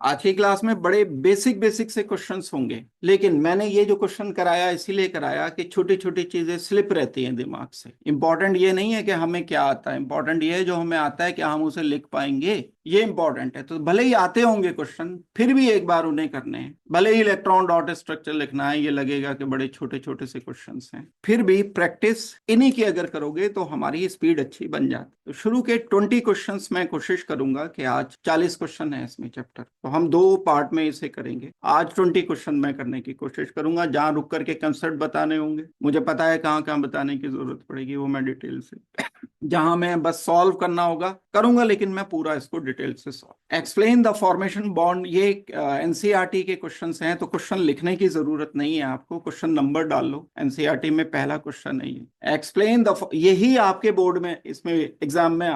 आज की क्लास में बड़े बेसिक बेसिक से क्वेश्चंस होंगे, लेकिन मैंने ये जो क्वेश्चन कराया इसीलिए कराया कि छोटी छोटी चीजें स्लिप रहती हैं दिमाग से। इंपॉर्टेंट ये नहीं है कि हमें क्या आता है, इंपॉर्टेंट ये है जो हमें आता है कि हम उसे लिख पाएंगे, ये इंपॉर्टेंट है। तो भले ही आते होंगे क्वेश्चन, फिर भी एक बार उन्हें करने हैं। भले ही इलेक्ट्रॉन डॉट स्ट्रक्चर लिखना है, ये लगेगा कि बड़े छोटे छोटे से क्वेश्चन हैं, फिर भी प्रैक्टिस इन्हीं की अगर करोगे तो हमारी स्पीड अच्छी बन जाती। तो शुरू के 20 क्वेश्चन मैं कोशिश करूंगा कि आज 40 क्वेश्चन है इसमें चैप्टर, तो हम 2 पार्ट में इसे करेंगे। आज 20 क्वेश्चन मैं करने की कोशिश करूंगा, जहां रुक करके कंसेप्ट बताने होंगे, मुझे पता है कहाँ कहाँ बताने की जरूरत पड़ेगी, वो मैं डिटेल से जहां मैं बस सॉल्व करना होगा करूंगा, लेकिन मैं पूरा इसको डिटेल से solve. Explain the formation bond, ये एनसीईआरटी के क्वेश्चंस हैं, तो क्वेश्चन लिखने की जरूरत नहीं है आपको, क्वेश्चन नंबर डाल लो। एनसीईआरटी में पहला क्वेश्चन नहीं है। एक्सप्लेन द, यही आपके बोर्ड में इसमें एग्जाम में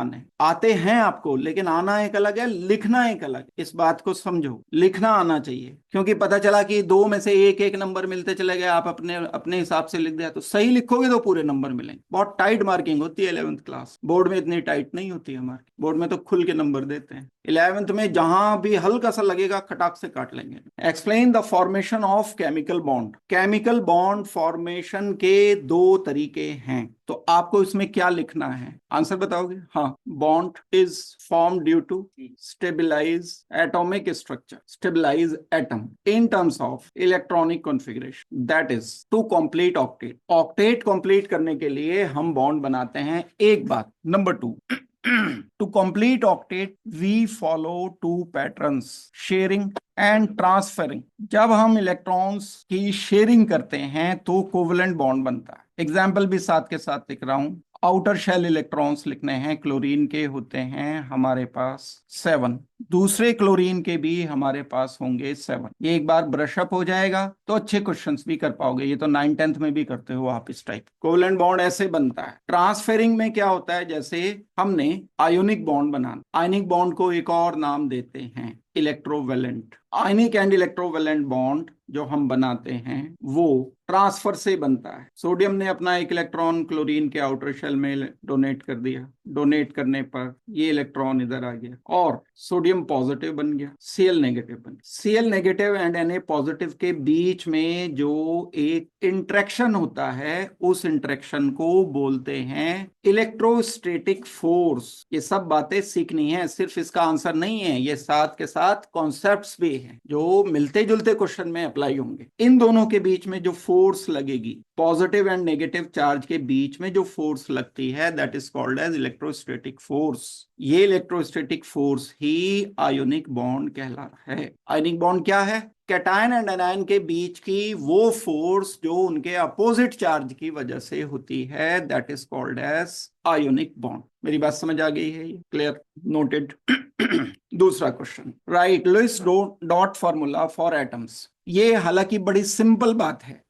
आते हैं आपको, लेकिन आना एक अलग है, लिखना एक अलग है। इस बात को समझो, लिखना आना चाहिए, क्योंकि पता चला कि 2 में से एक एक नंबर मिलते चले गए, आप अपने अपने हिसाब से लिख दिया, तो सही लिखोगे तो पूरे नंबर मिलेंगे। बहुत टाइट मार्किंग होती है 11th क्लास बोर्ड में, इतनी टाइट नहीं होती है हमारी बोर्ड में, तो खुल के नंबर देते हैं। 11th में जहां भी हल्का सा लगेगा खटाक से काट लेंगे। Explain the formation of chemical bond. Chemical bond formation के 2 तरीके हैं, तो आपको इसमें क्या लिखना है, आंसर बताओगे? हाँ, bond is form due to stabilise atomic structure, stabilise atom in terms of electronic configuration, that is to complete octet. Octet complete करने के लिए हम बॉन्ड बनाते हैं। एक बात, number 2, to complete octet we follow 2 patterns, sharing and transferring। जब हम इलेक्ट्रॉन्स की शेयरिंग करते हैं तो कोवलेंट बॉन्ड बनता है। एग्जाम्पल भी साथ के साथ लिख रहा हूं। आउटर शेल इलेक्ट्रॉन्स लिखने हैं, क्लोरीन के होते हैं हमारे पास 7, दूसरे क्लोरीन के भी हमारे पास होंगे 7। ये एक बार ब्रश अप हो जाएगा तो अच्छे क्वेश्चंस भी कर पाओगे, ये तो 9th 10th में भी करते हो आप इस टाइप। कोवलेंट बॉन्ड ऐसे बनता है। ट्रांसफेरिंग में क्या होता है, जैसे हमने आयोनिक बॉन्ड बनाना, आयनिक बॉन्ड को एक और नाम देते हैं electrovalent. Ionic and electrovalent bond जो हम बनाते हैं वो ट्रांसफर से बनता है। सोडियम ने अपना एक इलेक्ट्रॉन क्लोरीन के आउटर शेल में डोनेट कर दिया, डोनेट करने पर ये इलेक्ट्रॉन इधर आ गया और सोडियम पॉजिटिव बन गया, Cl नेगेटिव बन गया। Cl negative and Na positive के बीच में जो एक इंटरेक्शन होता है, उस इंटरेक्शन को बोलते हैं इलेक्ट्रोस्टैटिक फोर्स। ये सब बातें सीखनी है, सिर्फ इसका आंसर नहीं है, ये साथ के साथ कॉन्सेप्ट्स भी हैं जो मिलते जुलते क्वेश्चन में अप्लाई होंगे। इन दोनों के बीच में जो फोर्स लगेगी, पॉजिटिव एंड नेगेटिव चार्ज के बीच में जो फोर्स लगती है, that is called as electrostatic force. ये इलेक्ट्रोस्टैटिक फोर्स ही आयोनिक बॉन्ड कहला रहा है। आयोनिक बॉन्ड क्या है? कैटायन एंड एनायन के बीच की वो फोर्स जो उनके अपोजिट चार्ज की वजह से होती है, that is called as ionic bond. मेरी बात समझ आ गई है? ये क्लियर? नोटेड। दूसरा question, right Lewis dot formula for atoms. ये हालांकि बड़ी सिंपल बात है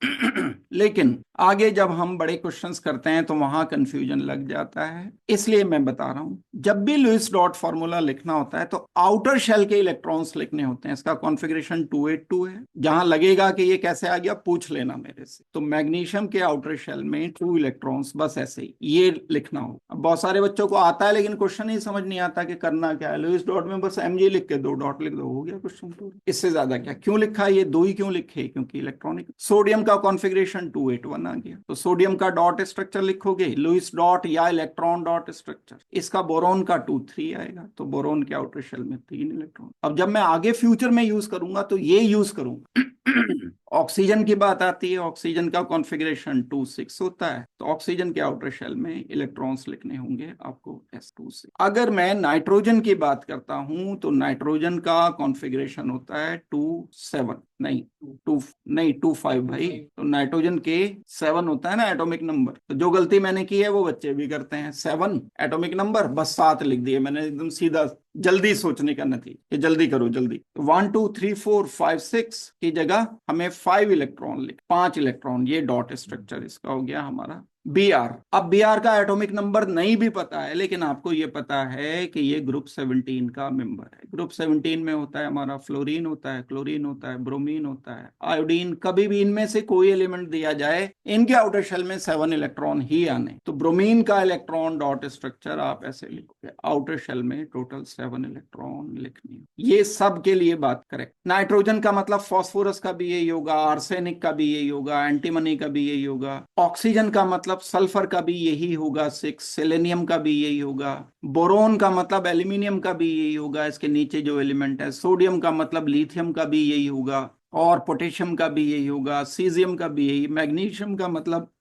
लेकिन आगे जब हम बड़े क्वेश्चंस करते हैं तो वहां कंफ्यूजन लग जाता है, इसलिए मैं बता रहा हूं। जब भी लुईस डॉट फॉर्मूला लिखना होता है तो आउटर शेल के इलेक्ट्रॉन्स लिखने होते हैं। इसका कॉन्फ़िगरेशन 282 है। जहां लगेगा कि ये कैसे आ गया पूछ लेना मेरे से। तो मैग्नीशियम के आउटर शेल में 2 इलेक्ट्रॉन्स, बस ऐसे ही ये लिखना हो। अब बहुत सारे बच्चों को आता है लेकिन क्वेश्चन ही समझ नहीं आता कि करना क्या है। लुईस डॉट में बस Mg लिख के 2 डॉट लिख दो, हो गया क्वेश्चन पूरा। इससे ज्यादा क्या? क्यों लिखा है ये 2 ही क्यों लिखे? क्योंकि इलेक्ट्रॉनिक। सोडियम का कॉन्फ़िगरेशन 281 आ गया, तो सोडियम का डॉट स्ट्रक्चर लिखोगे लुईस डॉट या इलेक्ट्रॉन डॉट स्ट्रक्चर। इसका बोरोन का 2 3 आएगा, तो बोरोन के आउटर शेल में 3 इलेक्ट्रॉन। अब जब मैं आगे फ्यूचर में यूज करूंगा तो ये यूज करूंगा। ऑक्सीजन की बात आती है, ऑक्सीजन का कॉन्फ़िगरेशन 2 6 होता है, तो ऑक्सीजन के आउटर शेल में इलेक्ट्रॉन्स लिखने होंगे आपको S2 से। अगर मैं नाइट्रोजन की बात करता हूं तो नाइट्रोजन का कॉन्फ़िगरेशन होता है 2 7, नहीं 2 5 भाई। तो नाइट्रोजन के 7 होता है ना एटॉमिक नंबर। तो जो गलती मैंने की है वो बच्चे भी करते हैं, 7 एटॉमिक नंबर, बस 7 लिख दिए मैंने, एकदम सीधा, जल्दी सोचने का नतीजा, जल्दी करो जल्दी। 1 2 3 4 5 6 की जगह हमें 5 इलेक्ट्रॉन लिख, 5 इलेक्ट्रॉन, ये डॉट स्ट्रक्चर इसका हो गया हमारा Br। अब Br का एटॉमिक नंबर नहीं भी पता है, लेकिन आपको ये पता है कि ये ग्रुप 17 का मेंबर है। ग्रुप 17 में होता है हमारा फ्लोरीन होता है, क्लोरीन होता है, ब्रोमीन होता है, आयोडीन। कभी भी इनमें से कोई एलिमेंट दिया जाए, इनके आउटर शेल में 7 इलेक्ट्रॉन ही आने। तो ब्रोमीन का इलेक्ट्रॉन डॉट स्ट्रक्चर आप ऐसे लिखोगे, आउटर शेल में टोटल 7 इलेक्ट्रॉन लिखनी। ये सब के लिए बात करेक्ट। नाइट्रोजन का मतलब फॉस्फोरस का भी यही होगा, आर्सेनिक का भी यही होगा, एंटीमनी का भी यही होगा। ऑक्सीजन का मतलब सल्फर का भी यही होगा 6, सेलेनियम का भी यही होगा। बोरोन का मतलब एल्यूमिनियम का भी यही होगा, इसके नीचे जो एलिमेंट है। सोडियम का मतलब लिथियम का भी यही होगा, और पोटेशियम का भी यही होगा, सीजियम का भी यही। मैग्नीशियम का मतलब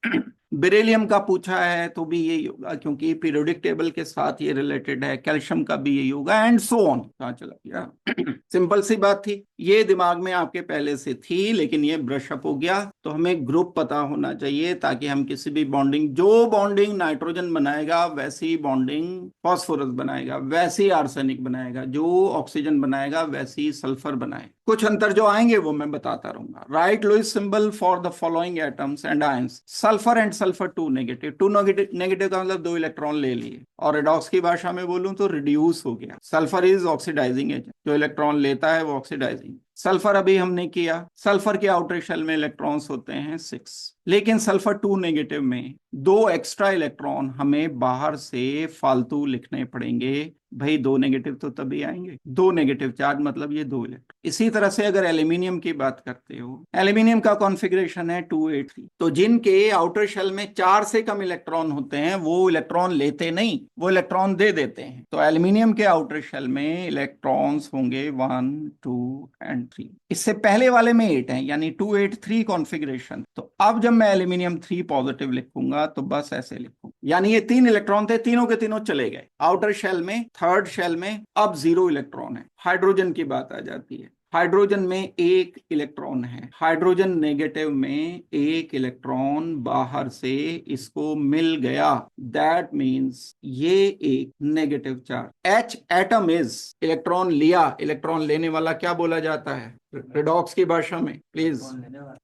बेरिलियम का पूछा है तो भी यही होगा, क्योंकि पीरियोडिक टेबल के साथ ये रिलेटेड है। कैल्शियम का भी यही होगा, एंड सो ऑन। कहाँ चला गया? सिंपल सी बात थी, ये दिमाग में आपके पहले से थी, लेकिन ये ब्रश अप हो गया। तो हमें ग्रुप पता होना चाहिए, ताकि हम किसी भी बॉन्डिंग, जो बॉन्डिंग नाइट्रोजन बनाएगा वैसी बॉन्डिंग फॉस्फोरस बनाएगा, वैसी आर्सेनिक बनाएगा, जो ऑक्सीजन बनाएगा वैसी सल्फर बनाएगा। कुछ अंतर जो आएंगे वो मैं बताता रहूंगा। Write Lewis symbol for the following atoms and ions. Sulphur and sulphur 2 negative. 2 negative का मतलब 2 इलेक्ट्रॉन ले लिए, और रेडॉक्स की भाषा में बोलूं तो रिड्यूस हो गया। सल्फर इज ऑक्सीडाइजिंग एजेंट, जो इलेक्ट्रॉन लेता है वो ऑक्सीडाइजिंग। सल्फर अभी हमने किया, सल्फर के आउटर शेल में इलेक्ट्रॉन्स होते हैं 6, लेकिन सल्फर 2 नेगेटिव में 2 एक्स्ट्रा इलेक्ट्रॉन हमें बाहर से फालतू लिखने पड़ेंगे। भाई 2 नेगेटिव तो तभी आएंगे, 2 नेगेटिव चार्ज मतलब ये 2 इलेक्ट्रॉन। इसी तरह से अगर एल्यूमिनियम की बात करते हो, एल्यूमिनियम का कॉन्फ़िगरेशन है 283। तो जिनके आउटर शेल में 4 से कम इलेक्ट्रॉन होते हैं वो इलेक्ट्रॉन लेते नहीं, वो इलेक्ट्रॉन दे देते हैं। तो एल्यूमिनियम के आउटर शेल में इलेक्ट्रॉन्स होंगे 1, 2 एंड 3। इससे पहले वाले में 8 है, यानी 283 कॉन्फ़िगरेशन। तो अब जब मैं एल्यूमिनियम 3 पॉजिटिव लिखूंगा तो बस ऐसे लिखूंगा, यानी ये 3 इलेक्ट्रॉन थे, तीनों के तीनों चले गए आउटर शेल में। थर्ड शेल में अब 0 इलेक्ट्रॉन है। हाइड्रोजन की बात आ जाती है। हाइड्रोजन में 1 इलेक्ट्रॉन है, हाइड्रोजन नेगेटिव में 1 इलेक्ट्रॉन बाहर से इसको मिल गया। दैट मीन्स ये एक negative charge. H atom is, electron लिया, इलेक्ट्रॉन लेने वाला क्या बोला जाता है रेडॉक्स की भाषा में? प्लीज,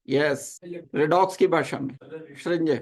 यस, रेडॉक्स की भाषा में संजय,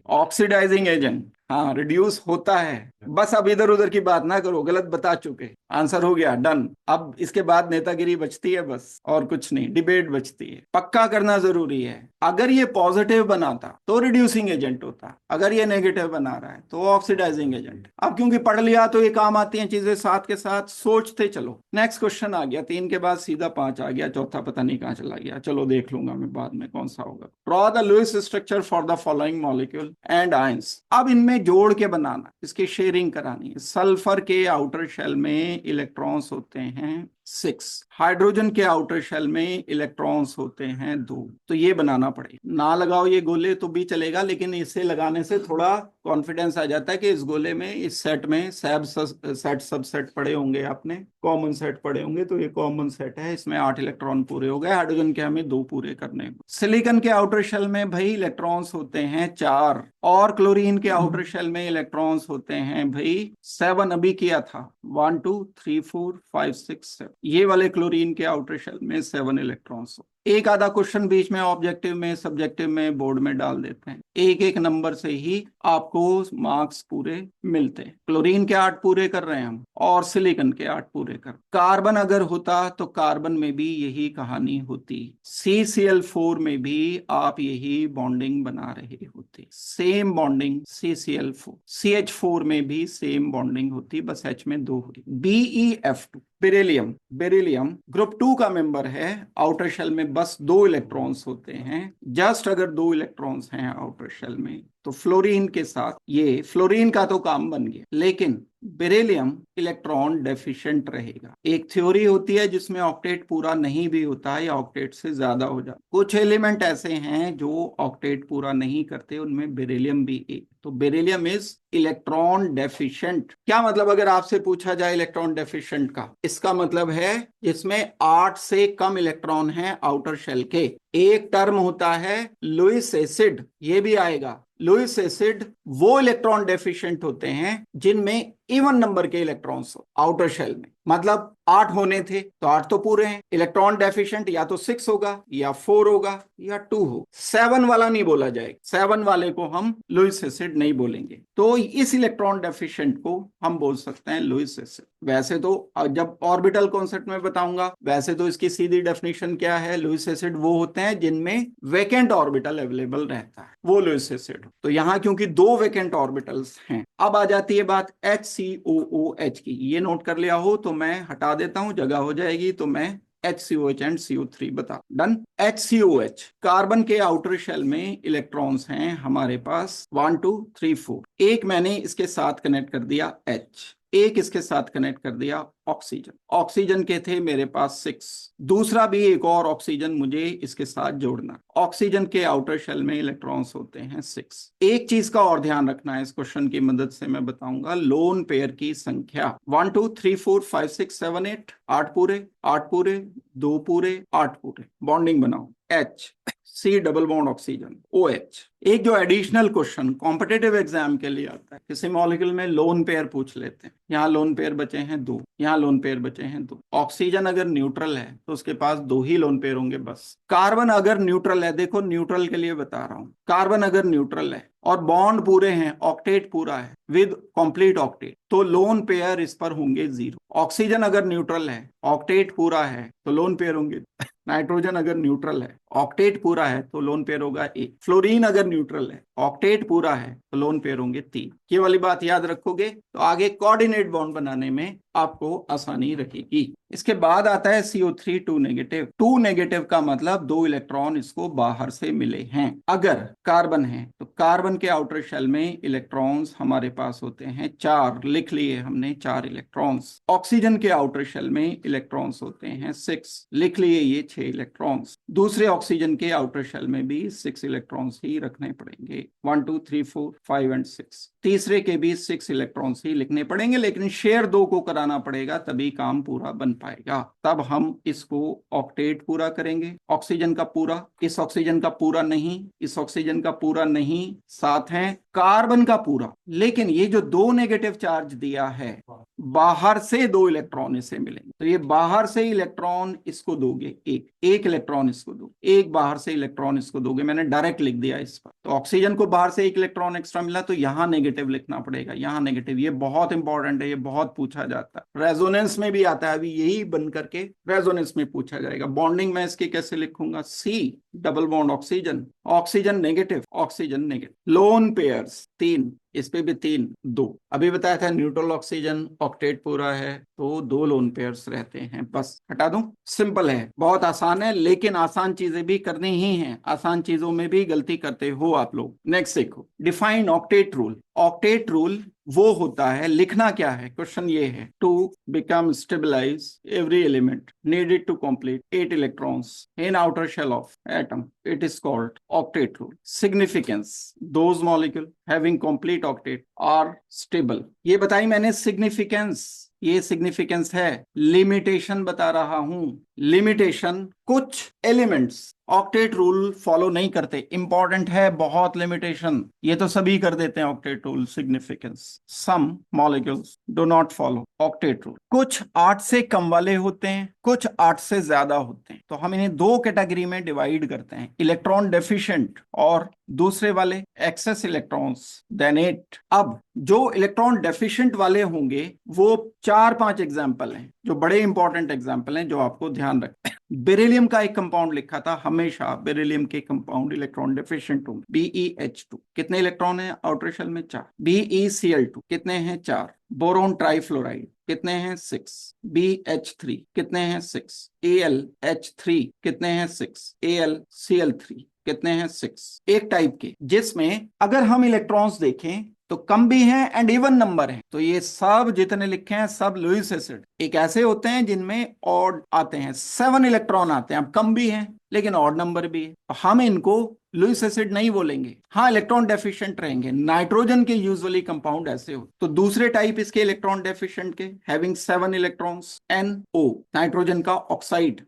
ऑक्सीडाइजिंग एजेंट। हाँ, रिड्यूस होता है। बस अब इधर उधर की बात ना करो, गलत बता चुके। आंसर हो गया, डन। अब इसके बाद नेतागिरी बचती है बस, और कुछ नहीं, डिबेट बचती है। पक्का करना जरूरी है। अगर ये पॉजिटिव बनाता तो रिड्यूसिंग एजेंट होता, अगर ये नेगेटिव बना रहा है तो ऑक्सीडाइजिंग एजेंट। अब क्योंकि पढ़ लिया तो ये काम आती हैं चीजें, साथ के साथ सोचते चलो। नेक्स्ट क्वेश्चन आ गया, 3 के बाद सीधा 5 आ गया, चौथा पता नहीं कहाँ चला गया। चलो देख लूंगा मैं बाद में कौन सा होगा। Draw the Lewis structure for the following molecule and ions. अब इनमें जोड़ के बनाना, इसकी शेयरिंग करानी है। सल्फर के आउटर शेल में इलेक्ट्रॉन्स होते हैं 6, हाइड्रोजन के आउटर शेल में इलेक्ट्रॉन्स होते हैं 2। तो ये बनाना पड़ेगा। ना लगाओ ये गोले तो भी चलेगा, लेकिन इसे लगाने से थोड़ा कॉन्फिडेंस आ जाता है कि इस गोले में, इस सेट में सेट सबसेट पढ़े होंगे आपने, कॉमन सेट पढ़े होंगे। तो ये कॉमन सेट है, इसमें 8 इलेक्ट्रॉन पूरे हो गए। हाइड्रोजन के हमें 2 पूरे करने हैं। सिलिकॉन के आउटर शेल में भाई इलेक्ट्रॉन्स होते हैं 4, और क्लोरीन के आउटर शेल में इलेक्ट्रॉन्स होते हैं भाई 7। अभी किया था 1, 2, 3, 4, 5, 6, 7। ये वाले क्लोरीन के आउटर शेल में 7 इलेक्ट्रॉन्स। एक आधा क्वेश्चन बीच में ऑब्जेक्टिव में, सब्जेक्टिव में, बोर्ड में डाल देते हैं। एक एक नंबर से ही आपको मार्क्स पूरे मिलते हैं। क्लोरीन के 8 पूरे कर रहे हैं हम, और सिलिकॉन के 8 पूरे कर। कार्बन अगर होता तो कार्बन में भी यही कहानी होती। CCl4 में भी आप यही बॉन्डिंग बना रहे होते, सेम बॉन्डिंग। CCl4, CH4 में भी सेम बॉन्डिंग होती, बस H में 2 हुई। BeF2, beryllium. बेरिलियम ग्रुप 2 का मेंबर है। आउटर शेल में बस 2 इलेक्ट्रॉन्स होते हैं। जस्ट अगर 2 इलेक्ट्रॉन्स हैं आउटर शेल में, तो फ्लोरीन के साथ, ये फ्लोरीन का तो काम बन गया, लेकिन बेरिलियम इलेक्ट्रॉन डेफिशिएंट रहेगा। एक थ्योरी होती है जिसमें ऑक्टेट पूरा नहीं भी होता है, या ऑक्टेट से ज्यादा हो जाता। कुछ एलिमेंट ऐसे हैं जो ऑक्टेट पूरा नहीं करते, उनमें बेरिलियम भी एक। तो बेरिलियम इज इलेक्ट्रॉन डेफिशिएंट। क्या मतलब, अगर आपसे पूछा जाए इलेक्ट्रॉन डेफिशिएंट का, इसका मतलब है जिसमें 8 से कम इलेक्ट्रॉन हैं आउटर शेल के। एक टर्म होता है लुईस एसिड, ये भी आएगा। लुईस एसिड वो इलेक्ट्रॉन डेफिशिएंट होते हैं जिनमें इवन नंबर के इलेक्ट्रॉन्स हो आउटर शेल में, मतलब 8 होने थे तो 8 तो पूरे हैं। इलेक्ट्रॉन डेफिशिएंट या तो 6 होगा या 4 होगा या 2 हो, 7 वाला नहीं बोला जाएगा, 7 वाले को हम लुईस एसिड नहीं बोलेंगे। तो इस इलेक्ट्रॉन डेफिशिएंट को हम बोल सकते हैं लुईस एसिड। वैसे तो जब ऑर्बिटल कॉन्सेप्ट में बताऊंगा, वैसे तो इसकी सीधी डेफिनेशन क्या है, लुईस एसिड वो होते हैं जिनमें वेकेंट ऑर्बिटल अवेलेबल रहता है, वो लुईस एसिड। तो यहाँ क्योंकि 2 वेकेंट ऑर्बिटल्स हैं, अब आ जाती है बात HCOOH की। ये नोट कर लिया हो तो मैं हटा देता हूं, जगह हो जाएगी तो मैं HCOH एंड CO3 बता। डन। HCOH, कार्बन के आउटर शेल में इलेक्ट्रॉन्स हैं हमारे पास 1 2 3 4। एक मैंने इसके साथ कनेक्ट कर दिया H, एक इसके साथ कनेक्ट कर दिया ऑक्सीजन, ऑक्सीजन के थे मेरे पास 6, दूसरा भी एक और ऑक्सीजन मुझे इसके साथ जोड़ना। ऑक्सीजन के आउटर शेल में इलेक्ट्रॉन्स होते हैं 6। एक चीज का और ध्यान रखना है, इस क्वेश्चन की मदद से मैं बताऊंगा, लोन पेयर की संख्या 1 2 3 4 5 6 7 8, 8 पूरे, 8 पूरे, 2 पूरे, 8 पूरे। बॉन्डिंग बनाओ, H C double bond oxygen OH। एक जो एडिशनल क्वेश्चन कॉम्पिटिटिव एग्जाम के लिए आता है, किसी मॉलिक्यूल में लोन पेयर पूछ लेते हैं। यहाँ लोन पेयर बचे हैं 2, यहाँ लोन पेयर बचे हैं 2। ऑक्सीजन अगर न्यूट्रल है तो उसके पास 2 ही लोन पेयर होंगे बस। कार्बन अगर न्यूट्रल है, देखो न्यूट्रल के लिए बता रहा हूं, कार्बन अगर न्यूट्रल है और बॉन्ड पूरे हैं, ऑक्टेट पूरा है विद कंप्लीट ऑक्टेट, तो लोन पेयर इस पर होंगे 0। ऑक्सीजन अगर न्यूट्रल है, ऑक्टेट पूरा है, तो लोन पेयर होंगे। नाइट्रोजन अगर न्यूट्रल है, ऑक्टेट पूरा है, तो लोन पेयर होगा 1। फ्लोरीन अगर न्यूट्रल है, ऑक्टेट पूरा है, तो लोन पेयर होंगे 3। ये वाली बात याद रखोगे तो आगे कोऑर्डिनेट बॉन्ड बनाने में आपको आसानी रहेगी। इसके बाद आता है CO3 2 नेगेटिव। 2 नेगेटिव का मतलब 2 इलेक्ट्रॉन इसको बाहर से मिले हैं। अगर कार्बन है तो कार्बन के आउटर शेल में इलेक्ट्रॉन्स हमारे पास होते हैं 4, लिख लिए हमने 4 इलेक्ट्रॉन्स। ऑक्सीजन के आउटर शेल में इलेक्ट्रॉन्स होते हैं 6, लिख लिए ये 6 इलेक्ट्रॉन्स। दूसरे ऑक्सीजन के आउटर शेल में भी 6 इलेक्ट्रॉन्स ही रखने पड़ेंगे, 1 2 3 4 5 एंड 6। तीसरे के भी 6 इलेक्ट्रॉन्स ही लिखने पड़ेंगे, लेकिन शेयर 2 को कराना पड़ेगा तभी काम पूरा बन पाएगा। तब हम इसको ऑक्टेट पूरा करेंगे, ऑक्सीजन का पूरा, इस ऑक्सीजन का पूरा नहीं, इस ऑक्सीजन का पूरा नहीं, साथ है कार्बन का पूरा। लेकिन ये जो 2 नेगेटिव चार्ज दिया है, बाहर से 2 इलेक्ट्रॉन इसे मिलेंगे, तो ये बाहर से इलेक्ट्रॉन इसको दोगे, एक इलेक्ट्रॉन इसको दो, एक बाहर से इलेक्ट्रॉन इसको दोगे। मैंने डायरेक्ट लिख दिया इस पर। तो ऑक्सीजन को बाहर से 1 इलेक्ट्रॉन एक्स्ट्रा मिला तो यहां नेगेटिव लिखना पड़ेगा, यहां नेगेटिव। ये बहुत इंपॉर्टेंट है, ये बहुत पूछा जाता है, रेजोनेंस में भी आता है। अभी यही बन करके रेजोनेंस में पूछा जाएगा। बॉन्डिंग में इसके कैसे लिखूंगा, C double bond oxygen, oxygen negative, oxygen negative. Lone pairs 3, इस पे भी 3 2। अभी बताया था न्यूट्रल ऑक्सीजन ऑक्टेट पूरा है तो 2 लोन पेयर्स रहते हैं, बस हटा दूं। सिंपल है, बहुत आसान है, लेकिन आसान चीजें भी करनी ही हैं, आसान चीजों में भी गलती करते हो आप लोग। नेक्स्ट देखो, define octet rule. Octet rule वो होता है, लिखना क्या है, क्वेश्चन ये है, to become stabilise every element needed to complete 8 electrons in outer shell of atom, it is called octet rule. Significance, those molecules having complete octet are stable. ये बताई मैंने significance, ये सिग्निफिकेंस है। लिमिटेशन बता रहा हूं, लिमिटेशन, कुछ elements octet rule follow नहीं करते, इंपॉर्टेंट है बहुत लिमिटेशन, ये तो सभी कर देते हैं octet rule. Significance, some molecules do not follow octet rule. कुछ 8 से कम वाले होते हैं, कुछ 8 से ज्यादा होते हैं, तो हम इन्हें 2 कैटेगरी में डिवाइड करते हैं, इलेक्ट्रॉन डेफिशिएंट और दूसरे वाले एक्सेस इलेक्ट्रॉन्स देन 8। अब जो इलेक्ट्रॉन डेफिशिएंट वाले होंगे वो 4-5 एग्जाम्पल हैं, जो बड़े इंपॉर्टेंट एग्जाम्पल हैं, जो आपको ध्यान रखना है। बेरिलियम का एक कंपाउंड लिखा था, हमेशा बेरिलियम के कंपाउंड इलेक्ट्रॉन डेफिशिएंट होंगे। BeH2 कितने इलेक्ट्रॉन है आउटर शेल में, 4। BeCl2 कितने हैं, 4। बोरोन ट्राइफ्लोराइड कितने हैं, 6। BH3 कितने हैं, 6। AlH3 कितने हैं, 6। AlCl3 कितने हैं, 6। एक टाइप के जिसमें अगर हम इलेक्ट्रॉन्स देखें तो कम भी हैं एंड इवन नंबर हैं, तो ये सब जितने लिखे हैं सब लुईस एसिड। एक ऐसे होते हैं जिनमें ऑड आते हैं, 7 इलेक्ट्रॉन आते हैं, अब कम भी हैं लेकिन ऑड नंबर भी है, तो हम इनको लुईस एसिड नहीं बोलेंगे, हाँ इलेक्ट्रॉन डेफिशिएंट रहेंगे। नाइट्रोजन के यूजुअली कंपाउंड ऐसे हो। तो दूसरे टाइप इसके इलेक्ट्रॉन डेफिशिएंट के, हैविंग 7 इलेक्ट्रॉन्स, NO नाइट्रोजन का ऑक्साइड।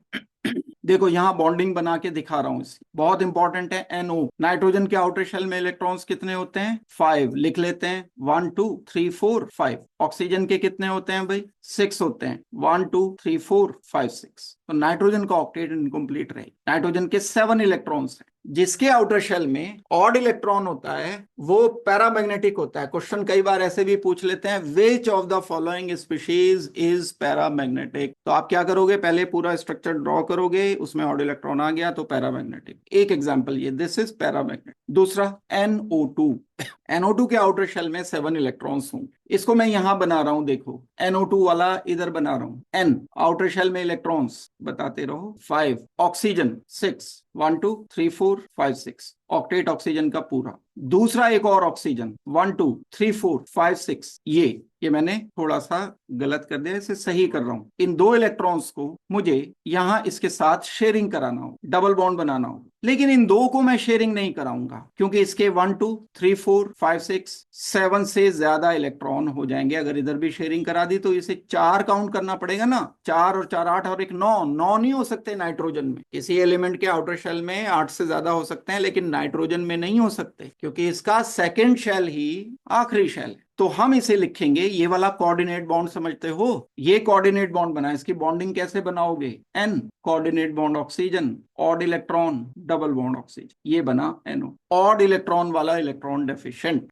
देखो यहाँ बॉन्डिंग बना के दिखा रहा हूँ, इसकी बहुत इंपॉर्टेंट है। NO, नाइट्रोजन के आउटर शेल में इलेक्ट्रॉन्स कितने होते हैं? 5, लिख लेते हैं 1 2 3 4 5। ऑक्सीजन के कितने होते हैं भाई? 6 होते हैं, 1 2 3 4 5 6। तो नाइट्रोजन का ऑक्टेट इनकम्प्लीट रहे। नाइट्रोजन के 7 इलेक्ट्रॉन्स हैं। जिसके आउटर शेल में ऑड इलेक्ट्रॉन होता है वो पैरामैग्नेटिक होता है। क्वेश्चन कई बार ऐसे भी पूछ लेते हैं, which of the following species is paramagnetic. तो आप क्या करोगे, पहले पूरा स्ट्रक्चर ड्रॉ करोगे, उसमें ऑड इलेक्ट्रॉन आ गया तो पैरामैग्नेटिक। एक एग्जांपल ये, दिस इज पैरामैग्नेटिक। दूसरा NO2, NO2 के आउटर शेल में 7 इलेक्ट्रॉन्स होंगे। इसको मैं यहां बना रहा हूं, देखो NO2 वाला इधर बना रहा हूं। N, आउटर शेल में इलेक्ट्रॉन्स बताते रहो, 5। ऑक्सीजन 6, 1 2 3 4 5 6, ऑक्टेट ऑक्सीजन का पूरा। दूसरा एक और ऑक्सीजन, 1 2 3 4 5 6। ये मैंने थोड़ा सा गलत कर दिया, इसे सही कर रहा हूं। इन 2 इलेक्ट्रॉन्स को मुझे यहां इसके साथ शेयरिंग कराना हो, डबल बॉन्ड बनाना हो, लेकिन इन 2 को मैं शेयरिंग नहीं कराऊंगा क्योंकि इसके 1 2 3 4 5 6 7 से ज्यादा इलेक्ट्रॉन हो जाएंगे। अगर इधर भी शेयरिंग करा दी तो इसे 4 काउंट करना पड़ेगा ना, 4 और 4 8 और एक 9 नहीं हो सकते नाइट्रोजन में। किसी एलिमेंट के आउटर शेल में 8 से ज्यादा हो सकते हैं, लेकिन नाइट्रोजन में नहीं हो सकते क्योंकि इसका सेकेंड शेल ही आखिरी शेल है। तो हम इसे लिखेंगे, ये वाला कोऑर्डिनेट बॉन्ड समझते हो, ये कोऑर्डिनेट बॉन्ड बना, इसकी बॉन्डिंग कैसे बनाओगे? N, coordinate bond oxygen, odd electron, double bond oxygen, ये बना NO। ऑड इलेक्ट्रॉन वाला इलेक्ट्रॉन डेफिशिएंट।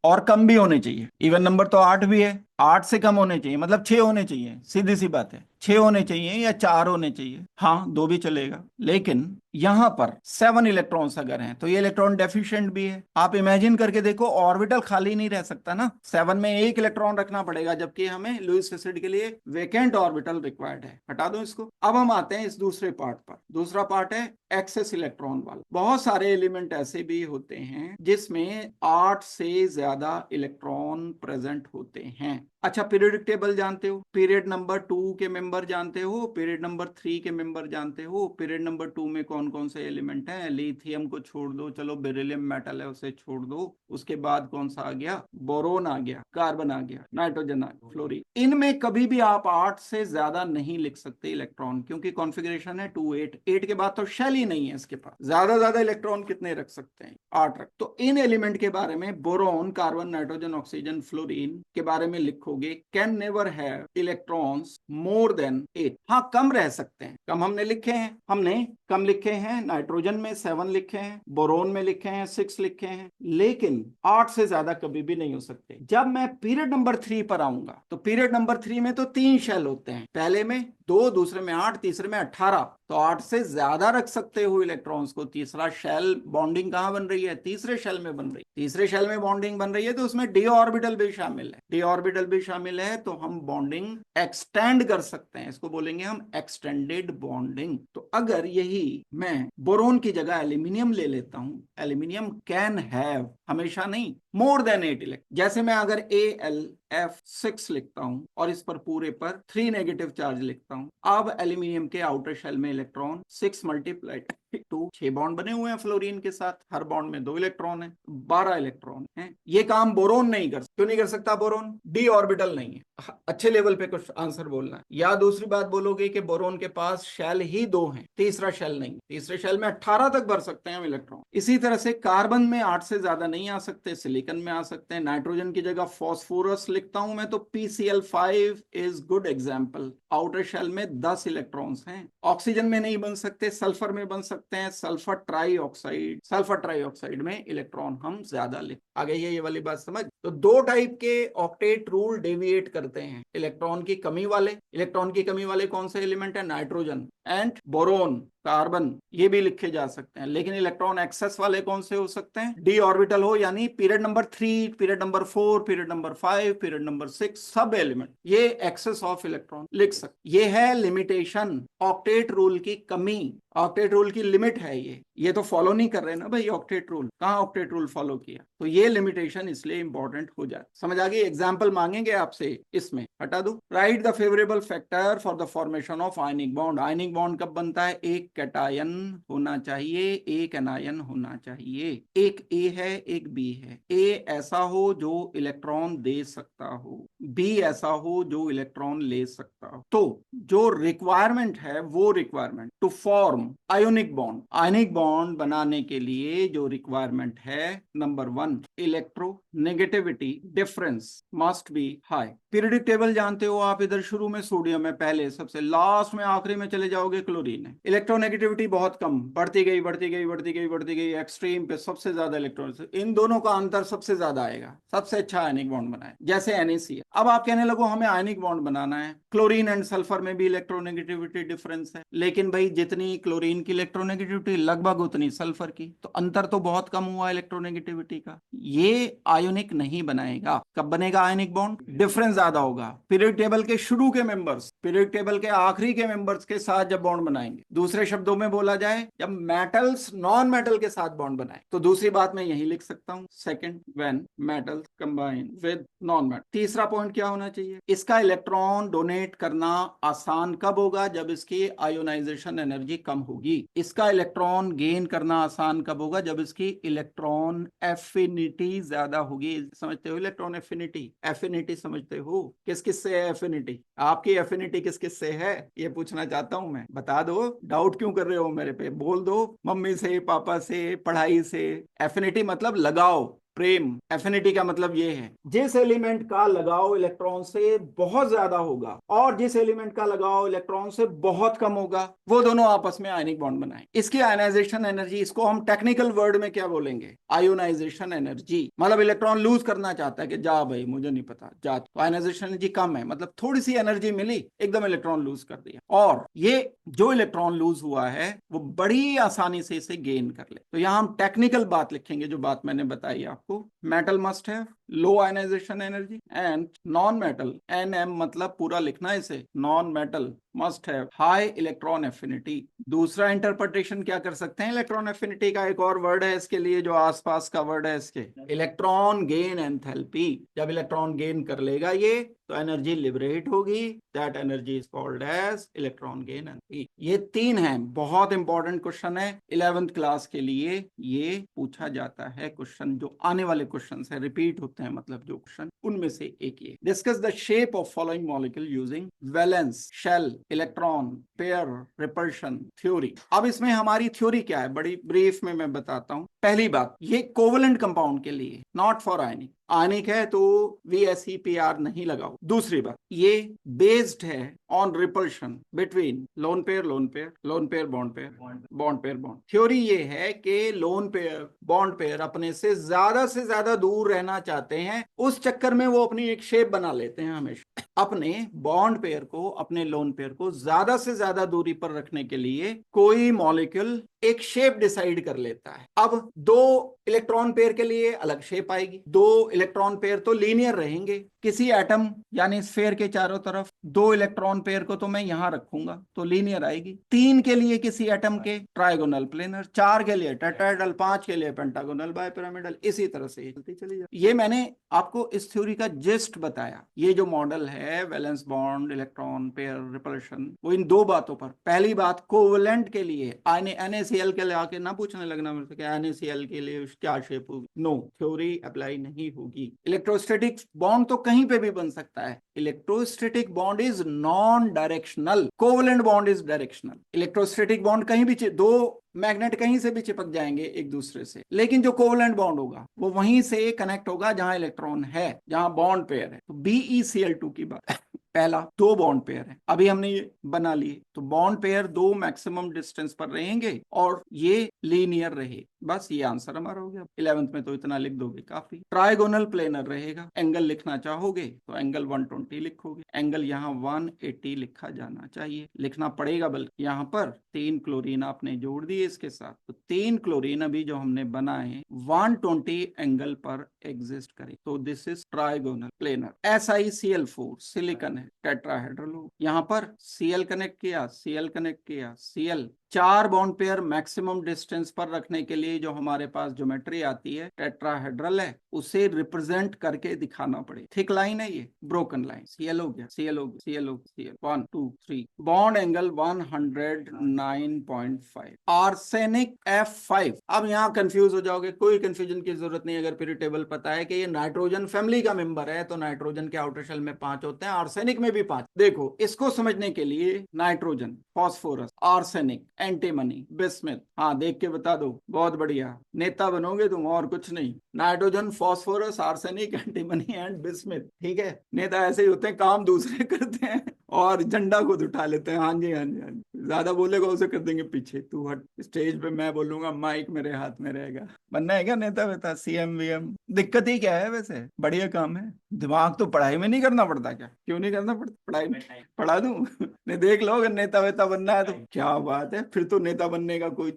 और कम भी होने चाहिए, इवन नंबर तो 8 भी है, 8 से कम होने चाहिए, मतलब 6 होने चाहिए, सीधी सी बात है। 6 होने चाहिए या 4 होने चाहिए, हाँ 2 भी चलेगा। लेकिन यहां पर 7 इलेक्ट्रॉन्स अगर हैं तो ये इलेक्ट्रॉन डेफिशिएंट भी है। आप इमेजिन करके देखो, ऑर्बिटल खाली नहीं रह सकता ना, 7 में एक इलेक्ट्रॉन रखना पड़ेगा, जबकि हमें लुईस एसिड के लिए वेकेंट ऑर्बिटल रिक्वायर्ड है। हटा दो इसको। अब हम आते हैं इस दूसरे पार्ट पर। दूसरा पार्ट है एक्सेस इलेक्ट्रॉन वाला। बहुत सारे एलिमेंट ऐसे भी होते हैं जिसमें 8 से ज्यादा इलेक्ट्रॉन प्रेजेंट होते हैं। अच्छा, पीरियोडिक टेबल जानते हो? पीरियड नंबर 2 के मेंबर जानते हो, पीरियड नंबर 3 के मेंबर जानते हो। पीरियड नंबर 2 में कौन कौन से एलिमेंट हैं? लिथियम को छोड़ दो, चलो बेरिलियम मेटल है उसे छोड़ दो। उसके बाद कौन सा आ गया? बोरोन आ गया, कार्बन आ गया, नाइट्रोजन आ गया, फ्लोरीन। इनमें कभी भी आप 8 से ज्यादा नहीं लिख सकते इलेक्ट्रॉन, क्योंकि कॉन्फ़िगरेशन है 2 8। 8 के बाद तो शेल ही नहीं है इसके पास। ज्यादा इलेक्ट्रॉन कितने रख सकते हैं? 8 रख। तो इन एलिमेंट के बारे में, boron, carbon, nitrogen, oxygen, fluorine के बारे में लिखोगे, can never have electrons more than 8। हाँ, कम रह सकते हैं, कम हमने लिखे हैं, हमने कम लिखे हैं। नाइट्रोजन में 7 लिखे हैं, बोरोन में लिखे हैं 6 लिखे हैं, लेकिन 8 से ज्यादा कभी भी नहीं हो सकते। जब मैं पीरियड नंबर 3 पर आऊंगा तो पीरियड नंबर 3 में तो 3 शेल होते हैं, पहले में 2, दूसरे में 8, तीसरे में 18। तो 8 से ज्यादा रख सकते हो इलेक्ट्रॉन्स को। तीसरा शेल बॉन्डिंग कहां बन रही है? तीसरे शेल में बन रही है। तीसरे शेल में बॉन्डिंग बन रही है तो उसमें डी ऑर्बिटल भी शामिल है। डी ऑर्बिटल भी शामिल है तो हम बॉन्डिंग एक्सटेंड कर सकते हैं, इसको बोलेंगे हम एक्सटेंडेड बॉन्डिंग। तो अगर यही मैं बोरोन की जगह एल्यूमिनियम ले लेता हूं, एल्यूमिनियम कैन हैव, हमेशा नहीं, मोर देन 8 इलेक्ट्रॉन। जैसे मैं अगर AlF6 लिखता हूं और इस पर पूरे पर 3 नेगेटिव चार्ज लिखता हूं, अब एल्यूमिनियम के आउटर शेल में इलेक्ट्रॉन 6 मल्टीप्लाइड 2, 6 बॉन्ड बने हुए हैं फ्लोरीन के साथ, हर बॉन्ड में 2 इलेक्ट्रॉन है, 12 इलेक्ट्रॉन है। ये काम बोरोन नहीं कर सकता। क्यों नहीं कर सकता बोरोन? डी ऑर्बिटल नहीं है। अच्छे लेवल पे कुछ आंसर बोलना है। या दूसरी बात बोलोगे कि बोरोन के पास शेल ही 2 हैं, तीसरा शेल नहीं। तीसरे शेल में 18 तक भर सकते हैं हम इलेक्ट्रॉन। इसी तरह से कार्बन में 8 से ज्यादा नहीं आ सकते, सिलिकॉन में आ सकते हैं। नाइट्रोजन की जगह फॉस्फोरस लिखता हूं मैं तो PCl5 is good example. Outer shell में 10 इलेक्ट्रॉन्स हैं। ऑक्सीजन में नहीं बन सकते, सल्फर में बन सकते हैं, सल्फर ट्राईऑक्साइड। सल्फर ट्राईऑक्साइड में इलेक्ट्रॉन हम ज्यादा लिख। आ गई है ये वाली बात समझ? तो 2 टाइप के ऑक्टेट रूल डेविएट करते हैं। इलेक्ट्रॉन की कमी वाले, इलेक्ट्रॉन की कमी वाले कौन से एलिमेंट है? नाइट्रोजन एंड बोरोन, कार्बन, ये भी लिखे जा सकते हैं। लेकिन इलेक्ट्रॉन एक्सेस वाले कौन से हो सकते हैं? डी ऑर्बिटल हो, यानी period number 3, period number 4, period number 5, period number 6, सब एलिमेंट ये एक्सेस ऑफ इलेक्ट्रॉन लिख सकते। ये है लिमिटेशन, ऑक्टेट रूल की कमी। ऑक्टेट रूल की लिमिट है ये तो फॉलो नहीं कर रहे ना भाई ऑक्टेट रूल, कहाँ ऑक्टेट रूल फॉलो किया, तो ये लिमिटेशन इसलिए इंपॉर्टेंट हो जाती। समझ आ गई? एग्जाम्पल मांगेंगे आपसे, इसमें हटा दो। Right the favourable factor for the formation of ionic bond. Ionic bond कब बनता है? एक कैटायन होना चाहिए, एक एनायन होना चाहिए। एक ए है, एक बी है। ए ऐसा हो जो इलेक्ट्रॉन दे सकता हो, बी ऐसा हो जो इलेक्ट्रॉन ले सकता हो। तो जो रिक्वायरमेंट है वो requirement to form ionic bond, ionic bond बनाने के लिए जो रिक्वायरमेंट है, number 1, electronegativity difference must be high. Periodic table जानते हो आप, इधर शुरू में सोडियम है, पहले सबसे लास्ट में आखिरी में चले जाओगे क्लोरीन है। इलेक्ट्रोनेगेटिविटी बहुत कम, बढ़ती गई बढ़ती गई बढ़ती गई बढ़ती गई, एक्सट्रीम पे सबसे ज्यादा इलेक्ट्रॉन। इन दोनों का अंतर सबसे ज्यादा आएगा, सबसे अच्छा आयनिक बॉन्ड बनाए, जैसे NaCl। अब आप कहने लगो हमें आयनिक बॉन्ड बनाना है, क्लोरीन एंड सल्फर में भी इलेक्ट्रोनेगेटिविटी डिफरेंस है, लेकिन भाई जितनी क्लोरीन की इलेक्ट्रोनेगेटिविटी लगभग उतनी सल्फर की, तो अंतर तो बहुत कम हुआ इलेक्ट्रोनेगेटिविटी का। ये आयोनिक नहीं बनाएगा। कब बनेगा आयनिक बॉन्ड? डिफरेंस ज्यादा होगा। पीरियड टेबल के शुरू के मेंबर्स पीरियड टेबल के आखिरी के मेंबर्स के साथ जब बॉन्ड बनाएंगे, दूसरे शब्दों में बोला जाए जब मेटल्स नॉन मेटल के साथ बॉन्ड बनाए, तो दूसरी बात मैं यही लिख सकता हूं, second, when metals combine with non metal. तीसरा पॉइंट क्या होना चाहिए? इसका इलेक्ट्रॉन डोनेट करना आसान कब होगा? जब इसकी आयोनाइजेशन एनर्जी कम होगी। इसका इलेक्ट्रॉन गेन करना आसान कब होगा? जब इसकी इलेक्ट्रॉन एफिनिटी ज्यादा होगी। समझते हो इलेक्ट्रॉन एफिनिटी? एफिनिटी समझते हो? किस किस से है एफिनिटी? आपकी एफिनिटी किस किस से है, ये पूछना चाहता हूं मैं। बता दो, डाउट क्यों कर रहे हो मेरे पे? बोल दो, मम्मी से, पापा से, पढ़ाई से। एफिनिटी मतलब लगाव, प्रेम। एफिनिटी का मतलब ये है जिस एलिमेंट का लगाव इलेक्ट्रॉन से बहुत ज्यादा होगा और जिस एलिमेंट का लगाव इलेक्ट्रॉन से बहुत कम होगा, वो दोनों आपस में आयनिक बॉन्ड बनाएं। इसकी आयनाइजेशन एनर्जी, इसको हम टेक्निकल वर्ड में क्या बोलेंगे? Ionisation energy. मतलब इलेक्ट्रॉन लूज करना चाहता है कि जा भाई मुझे नहीं पता, जा, तो आयनाइजेशन एनर्जी कम है, मतलब थोड़ी सी एनर्जी मिली, एकदम इलेक्ट्रॉन लूज कर दिया। और ये जो इलेक्ट्रॉन लूज हुआ है वो बड़ी आसानी से इसे गेन कर ले। तो यहां हम टेक्निकल बात लिखेंगे, जो बात मैंने बताई आपको। Metal must have low ionisation energy and non metal, NM मतलब पूरा लिखना है इसे, non metal must have high electron affinity. दूसरा इंटरप्रिटेशन क्या कर सकते हैं इलेक्ट्रॉन एफिनिटी का? एक और वर्ड है इसके लिए जो आसपास का वर्ड है इसके, इलेक्ट्रॉन गेन एंथैल्पी। जब इलेक्ट्रॉन गेन कर लेगा ये, तो एनर्जी लिबरेट होगी, that energy is called as electron gain energy. ये 3 हैं, बहुत इंपॉर्टेंट क्वेश्चन है 11th क्लास के लिए, ये पूछा जाता है क्वेश्चन, जो आने वाले क्वेश्चन है, रिपीट होते हैं, मतलब जो क्वेश्चन, उनमें से एक ये। Discuss the shape of following molecule using valence, shell, electron pair repulsion theory. अब इसमें हमारी थ्योरी क्या है, बड़ी ब्रीफ में मैं बताता हूं। पहली बात, ये कोवलेंट कंपाउंड के लिए, नॉट फॉर आयनिक। आयनिक है तो VSEPR नहीं लगाओ। दूसरी बात, ये बेस्ड है on repulsion between lone pair lone pair, loan pair bond pair, bond pair bond. Theory ये है कि लोन पेयर बॉन्ड पेयर अपने से ज्यादा दूर रहना चाहते हैं, उस चक्कर में वो अपनी एक शेप बना लेते हैं हमेशा। अपने बॉन्ड पेयर को, अपने लोन पेयर को ज्यादा से ज्यादा दूरी पर रखने के लिए कोई मॉलिक्यूल एक शेप डिसाइड कर लेता है। अब 2 इलेक्ट्रॉन पेयर के लिए अलग शेप आएगी, 2 इलेक्ट्रॉन पेयर तो लीनियर रहेंगे। किसी एटम यानी स्फेयर के चारों तरफ 2 इलेक्ट्रॉन पेयर को तो मैं यहां रखूंगा तो लीनियर आएगी। 3 के लिए किसी एटम के ट्राइगोनल प्लेनर, 4 के लिए टेट्राहेड्रल, 5 के लिए पेंटागोनल बाइपिरामिडल, इसी तरह से चलती चली जाए। ये मैंने आपको इस थ्योरी का जिस्ट बताया। ये जो मॉडल है valence bond, electron pair, repulsion, वो इन 2 बातों पर। पहली बात, कोवलेंट के लिए NaCl के लिए आके ना पूछने लगना मेरे से कि NaCl के लिए क्या शेप होगी, नो, थ्योरी अप्लाई नहीं होगी। इलेक्ट्रोस्टैटिक बॉन्ड तो कहीं पे भी बन सकता है। Electrostatic bond is non directional, covalent bond is directional. Electrostatic bond कहीं भी, 2 मैग्नेट कहीं से भी चिपक जाएंगे एक दूसरे से, लेकिन जो कोवलेंट बॉन्ड होगा वो वहीं से कनेक्ट होगा जहां इलेक्ट्रॉन है, जहां बॉन्ड पेयर है। तो BeCl2 की बात पहला, 2 बॉन्ड पेयर है, अभी हमने ये बना लिए, तो बॉन्ड पेयर 2 मैक्सिमम डिस्टेंस पर रहेंगे और ये लीनियर रहे। बस ये आंसर हमारा हो गया। 11th में तो इतना लिख दोगे काफी। ट्राइगोनल प्लेनर रहेगा, एंगल लिखना चाहोगे तो एंगल 120 लिखोगे, एंगल यहाँ 180 लिखा जाना चाहिए, लिखना पड़ेगा, बल्कि यहाँ पर 3 क्लोरीन आपने जोड़ दिए इसके साथ, तो 3 क्लोरीन अभी जो हमने बनाए 120 एंगल पर एग्जिस्ट करे, तो this is trigonal planar. SiCl4 silicon है, टेट्राहेड्रल हो, यहाँ पर Cl कनेक्ट किया, Cl कनेक्ट किया, Cl 4 bond pair maximum distance पर रखने के लिए जो हमारे पास ज्योमेट्री आती है टेट्राहेड्रल है, उसे रिप्रेजेंट करके दिखाना पड़े। थिक लाइन है ये, ब्रोकन लाइन, Cl हो गया, Cl हो गया, Cl हो गया, Cl 1 2 3, bond angle 109.5, arsenic F5। अब यहाँ कंफ्यूज हो जाओगे, कोई कंफ्यूजन की जरूरत नहीं, अगर पीरियड पता है कि ये नाइट्रोजन फैमिली का मेंबर है, तो नाइट्रोजन के आउटर शेल में 5 होते हैं, आर्सेनिक में भी 5। देखो इसको समझने के लिए nitrogen, phosphorus, arsenic, antimony, bismuth, हाँ देख के बता दो, बहुत बढ़िया, नेता बनोगे तुम और कुछ नहीं। Nitrogen, phosphorus, arsenic, antimony and bismuth, ठीक है। नेता ऐसे ही होते हैं, काम दूसरे करते हैं और झंडा खुद उठा लेते हैं। हाँ जी हाँ जी हाँ जी, ज्यादा बोलेगा उसे कर देंगे पीछे, तू हट, स्टेज पे मैं बोलूंगा, माइक मेरे हाथ में रहेगा। बनना है क्या नेता वेता, CM VM? दिक्कत ही क्या है वैसे, बढ़िया काम है। दिमाग तो पढ़ाई में नहीं करना पड़ता क्या? क्यों नहीं करना पड़ता पढ़ाई में? पढ़ा दूं? नहीं, देख लो, अगर नेता वेता बनना है तो क्या बात है, फिर तो नेता बनने का कोई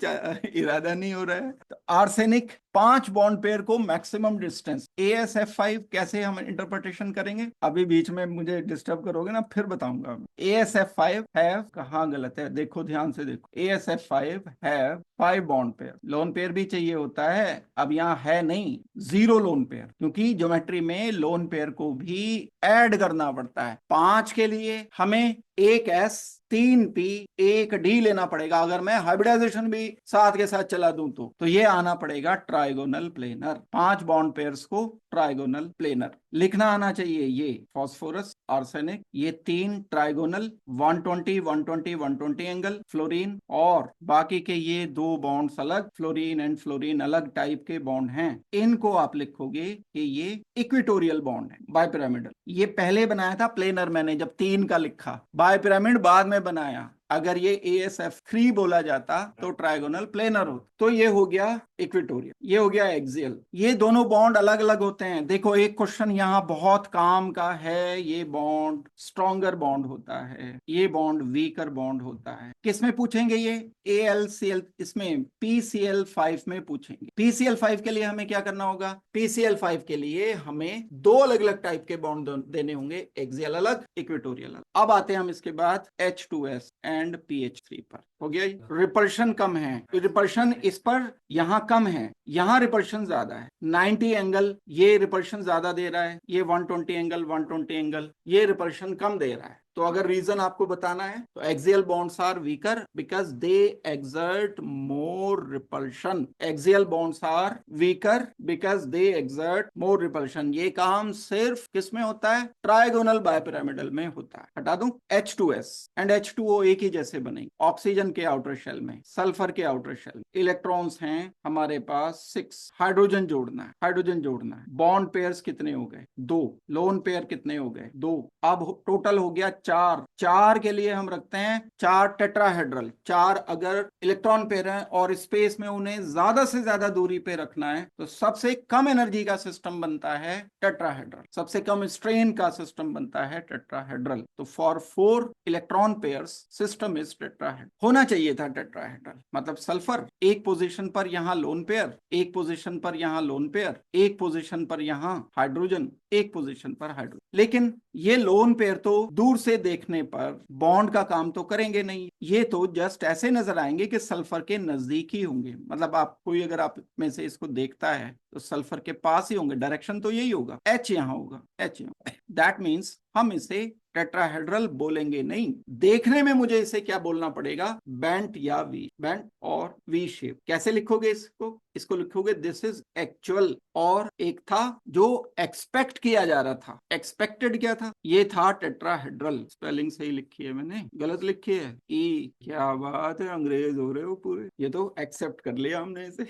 इरादा नहीं हो रहा है। तो आर्सेनिक 5 बॉन्ड पेयर को मैक्सिमम डिस्टेंस, AsF5 कैसे हम इंटरप्रिटेशन करेंगे, अभी बीच में मुझे डिस्टर्ब करोगे ना, फिर बताऊंगा। AsF5 हैव, कहाँ गलत है देखो, ध्यान से देखो, AsF5 have 5 bond pair, lone pair भी चाहिए होता है, अब यहाँ है नहीं, 0 लोन पेयर, क्योंकि ज्योमेट्री में लोन पेयर को भी ऐड करना पड़ता है। 5 के लिए हमें 1 S 3 P 1 D लेना पड़ेगा, अगर मैं हाइब्रिडाइजेशन भी साथ के साथ चला दूं तो ये आना पड़ेगा ट्राइगोनल प्लेनर। 5 बॉन्ड पेयर्स को ट्राइगोनल प्लेनर लिखना आना चाहिए। ये फास्फोरस, आर्सेनिक, ये 3 ट्राइगोनल, 120 120 120 एंगल, फ्लोरीन, और बाकी के ये 2 बॉन्ड्स अलग, फ्लोरीन एंड फ्लोरीन अलग टाइप के बॉन्ड हैं। इनको आप लिखोगे कि ये इक्विटोरियल बॉन्ड है, बाइपिरामिडल। ये पहले बनाया था प्लेनर मैंने, जब 3 का लिखा, बाइपिरामिड बाद में बनाया। अगर ये AsF3 बोला जाता तो ट्राइगोनल प्लेनर हो, तो ये हो गया इक्विटोरियल, ये हो गया एक्सियल। ये दोनों बॉन्ड अलग अलग होते हैं। देखो एक क्वेश्चन यहाँ बहुत काम का है, ये बॉन्ड स्ट्रॉन्गर बॉन्ड होता है, ये बॉन्ड वीकर बॉन्ड होता है। किसमें पूछेंगे ये? AlCl, इसमें PCl5 में पूछेंगे। PCl5 के लिए हमें क्या करना होगा? PCl5 के लिए हमें 2 अलग अलग टाइप के बॉन्ड देने होंगे, एक्सियल अलग, इक्वेटोरियल अलग। अब आते हैं हम इसके बाद H2S एंड PH3 पर। हो गया, रिपल्शन कम है, रिपल्शन इस पर यहां कम है, यहां रिपल्शन ज्यादा है। 90 एंगल ये रिपल्शन ज्यादा दे रहा है, ये 120 एंगल 120 एंगल ये रिपल्शन कम दे रहा है। तो अगर रीजन आपको बताना है तो axial bonds are weaker because they exert more repulsion. Axial bonds are weaker because they exert more repulsion. ये काम सिर्फ किस में होता है? ट्राइगोनल बायपिरामिडल में होता है। हटा दूं, H2S एंड H2O एक ही जैसे बनेंगे। ऑक्सीजन के आउटर शेल में, सल्फर के आउटर शेल, इलेक्ट्रॉन्स हैं हमारे पास 6, हाइड्रोजन जोड़ना है, हाइड्रोजन जोड़ना है। बॉन्ड पेयर्स कितने हो गए? 2। लोन पेयर कितने हो गए? 2। अब टोटल हो गया 4। 4 के लिए हम रखते हैं 4 टेट्राहेड्रल। 4 अगर इलेक्ट्रॉन पेयर है और स्पेस में उन्हें ज्यादा से ज्यादा दूरी पे रखना है तो सबसे कम एनर्जी का सिस्टम बनता है टेट्राहेड्रल, सबसे कम स्ट्रेन का सिस्टम बनता है टेट्राहेड्रल। तो for 4 electron pairs system is tetrahedral. होना चाहिए था टेट्राहेड्रल, मतलब सल्फर एक पोजीशन पर यहां लोन पेयर, एक पोजीशन पर यहां लोन पेयर, एक पोजीशन पर यहां हाइड्रोजन, एक पोजीशन पर हाइड्रोजन। लेकिन ये लोन पेयर तो दूर से देखने पर बॉन्ड का काम तो करेंगे नहीं, ये तो जस्ट ऐसे नजर आएंगे कि सल्फर के नजदीक ही होंगे। मतलब आप कोई अगर आप में से इसको देखता है तो सल्फर के पास ही होंगे, डायरेक्शन तो यही होगा, H यहां होगा, H यहां। दैट मीन्स हम इसे टेट्राहेड्रल बोलेंगे नहीं। देखने में मुझे इसे क्या बोलना पड़ेगा? बेंट या वी, बेंट और वी शेप। कैसे लिखोगे इसको? इसको लिखोगे दिस इज एक्चुअल, और एक था जो एक्सपेक्ट किया जा रहा था। एक्सपेक्टेड क्या था? ये था टेट्राहेड्रल। स्पेलिंग सही लिखी है मैंने, गलत लिखी है? क्या बात है, अंग्रेज हो रहे हो पूरे। ये तो एक्सेप्ट कर लिया हमने इसे।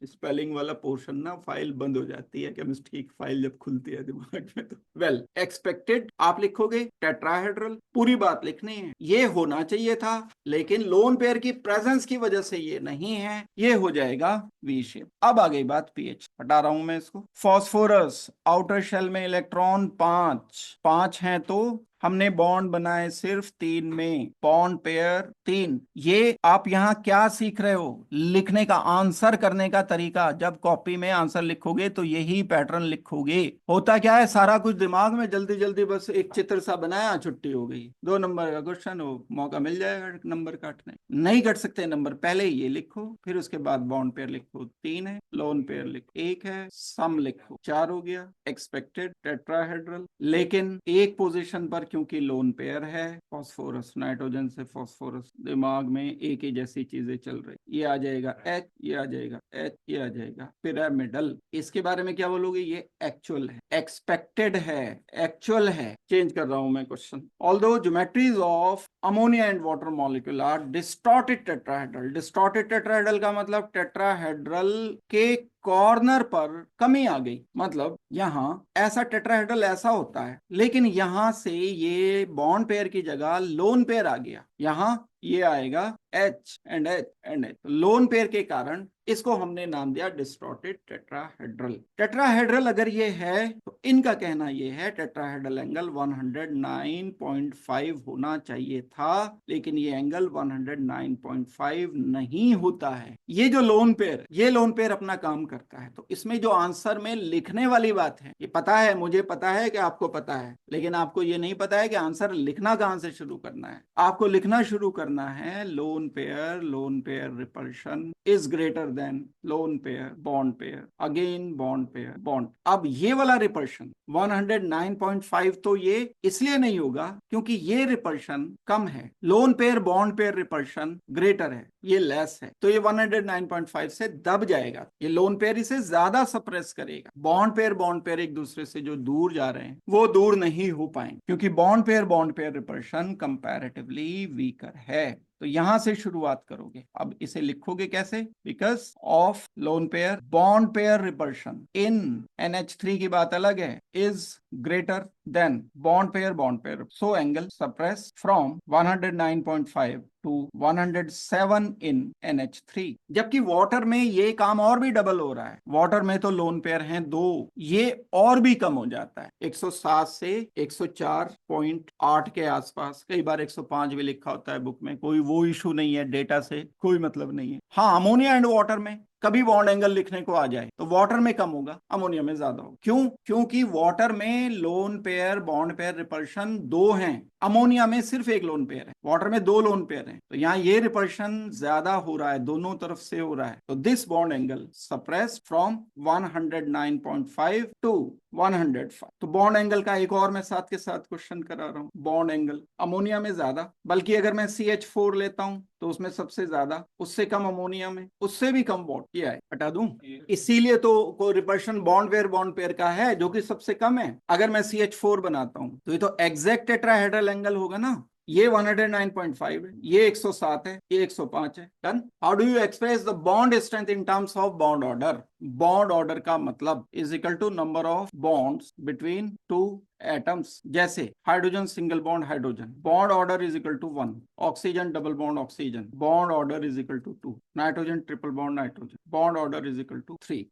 स्पेलिंग वाला पोर्शन ना, फाइल बंद हो जाती है केमिस्ट्री की फाइल जब खुलती है दिमाग में तो। वेल, एक्सपेक्टेड आप लिखोगे टेट्राहेड्रल, पूरी बात लिखनी है। ये होना चाहिए था, लेकिन लोन पेयर की प्रेजेंस की वजह से ये नहीं है, ये हो जाएगा वी शेप। अब आ गई बात पीएच, हटा रहा हूं मैं इसको। फॉस्फोरस आउटर शेल में इलेक्ट्रॉन 5 हैं, तो हमने बॉन्ड बनाए सिर्फ 3 में, बॉन्ड पेयर 3। ये आप यहाँ क्या सीख रहे हो? लिखने का, आंसर करने का तरीका। जब कॉपी में आंसर लिखोगे तो यही पैटर्न लिखोगे। होता क्या है, सारा कुछ दिमाग में जल्दी जल्दी बस एक चित्र सा बनाया, छुट्टी हो गई, 2 नंबर का क्वेश्चन हो, मौका मिल जाएगा नंबर काटने। नहीं कट सकते नंबर, पहले ये लिखो, फिर उसके बाद बॉन्ड पेयर लिखो 3 है, लोन पेयर लिखो 1 है, सम लिखो 4 हो गया, एक्सपेक्टेड टेट्राहेड्रल। लेकिन एक पोजीशन पर क्योंकि लोन पेयर है, फॉस्फोरस, नाइट्रोजन से फॉस्फोरस, दिमाग में एक ही जैसी चीजें चल रही, ये आ जाएगा एच, ये आ जाएगा एच, ये आ जाएगा पिरामिडल। इसके बारे में क्या बोलोगे? ये एक्चुअल है, एक्सपेक्टेड है, एक्चुअल है। चेंज कर रहा हूं मैं question. Although geometries of ammonia and water molecule are distorted tetrahedral. Distorted tetrahedral का मतलब टेट्राहेड्रल के कॉर्नर पर कमी आ गई, मतलब यहां ऐसा टेट्राहेड्रल ऐसा होता है, लेकिन यहां से ये बॉन्ड पेयर की जगह लोन पेयर आ गया, यहां ये आएगा H and H and H। Lone pair के कारण इसको हमने नाम दिया डिस्टॉर्टेड टेट्राहेड्रल। टेट्राहेड्रल अगर ये है तो इनका कहना ये है टेट्राहेड्रल एंगल 109.5 होना चाहिए था, लेकिन ये एंगल 109.5 नहीं होता है। ये जो लोन पेयर, ये लोन पेयर अपना काम करता है। तो इसमें जो आंसर में लिखने वाली बात है, ये पता है, मुझे पता है कि आपको पता है, लेकिन आपको ये नहीं पता है कि आंसर लिखना कहां से शुरू करना है। आपको लिखना शुरू करना है lone pair repulsion is greater then loan pair bond pair, again bond pair bond. अब ये वाला रिपल्शन 109.5 तो ये इसलिए नहीं होगा क्योंकि ये रिपल्शन कम है, loan pair bond pair repulsion greater है, ये लेस है, तो ये 109.5 से दब जाएगा। ये लोन पेयर इसे ज्यादा सप्रेस करेगा। बॉन्ड पेयर एक दूसरे से जो दूर जा रहे हैं वो दूर नहीं हो पाएंगे, क्योंकि bond pair repulsion comparatively weaker है। तो यहां से शुरुआत करोगे। अब इसे लिखोगे कैसे? Because of lone pair bond pair repulsion in NH3 की बात अलग है, is greater than bond pair, so angle suppress from 109.5 to 107 in NH3। जबकि वाटर में ये काम और भी डबल हो रहा है। वाटर में तो लोन पेयर हैं 2, ये और भी कम हो जाता है, 107 से 104.8 के आसपास, कई बार 105 भी लिखा होता है बुक में, कोई वो इशू नहीं है, डेटा से कोई मतलब नहीं है। हाँ, अमोनिया एंड वाटर में कभी बॉन्ड एंगल लिखने को आ जाए तो वाटर में कम होगा, अमोनिया में ज्यादा होगा। क्यों? क्योंकि वाटर में lone pair bond pair repulsion 2 हैं, अमोनिया में सिर्फ एक लोन पेयर है, वाटर में 2 लोन पेयर हैं। तो यहाँ ये रिपल्शन ज्यादा हो रहा है, दोनों तरफ से हो रहा है। तो this bond angle suppressed from 109.5 to 105। तो बॉन्ड एंगल का एक और मैं साथ के साथ क्वेश्चन करा रहा हूँ। बॉन्ड एंगल अमोनिया में ज्यादा, बल्कि अगर मैं CH4 लेता हूं तो उसमें सबसे ज्यादा, उससे कम अमोनिया में, उससे भी कम बॉन्ड किया है, हटा दूं। इसीलिए तो कोई रिपल्शन बॉन्ड पेयर का है जो कि सबसे कम है। अगर मैं CH4 बनाता हूं तो ये तो एग्जैक्ट टेट्राहेड्रल एंगल होगा ना। ये 109.5 है, ये 107 है, ये 105 है। Done. How do you express the bond strength in terms of bond order? Bond order का मतलब is equal to number of bonds between 2 atoms. जैसे hydrogen single bond hydrogen, bond order is equal to 1, oxygen double bond oxygen, bond order is equal to 2, nitrogen triple bond nitrogen, bond order is equal to 3।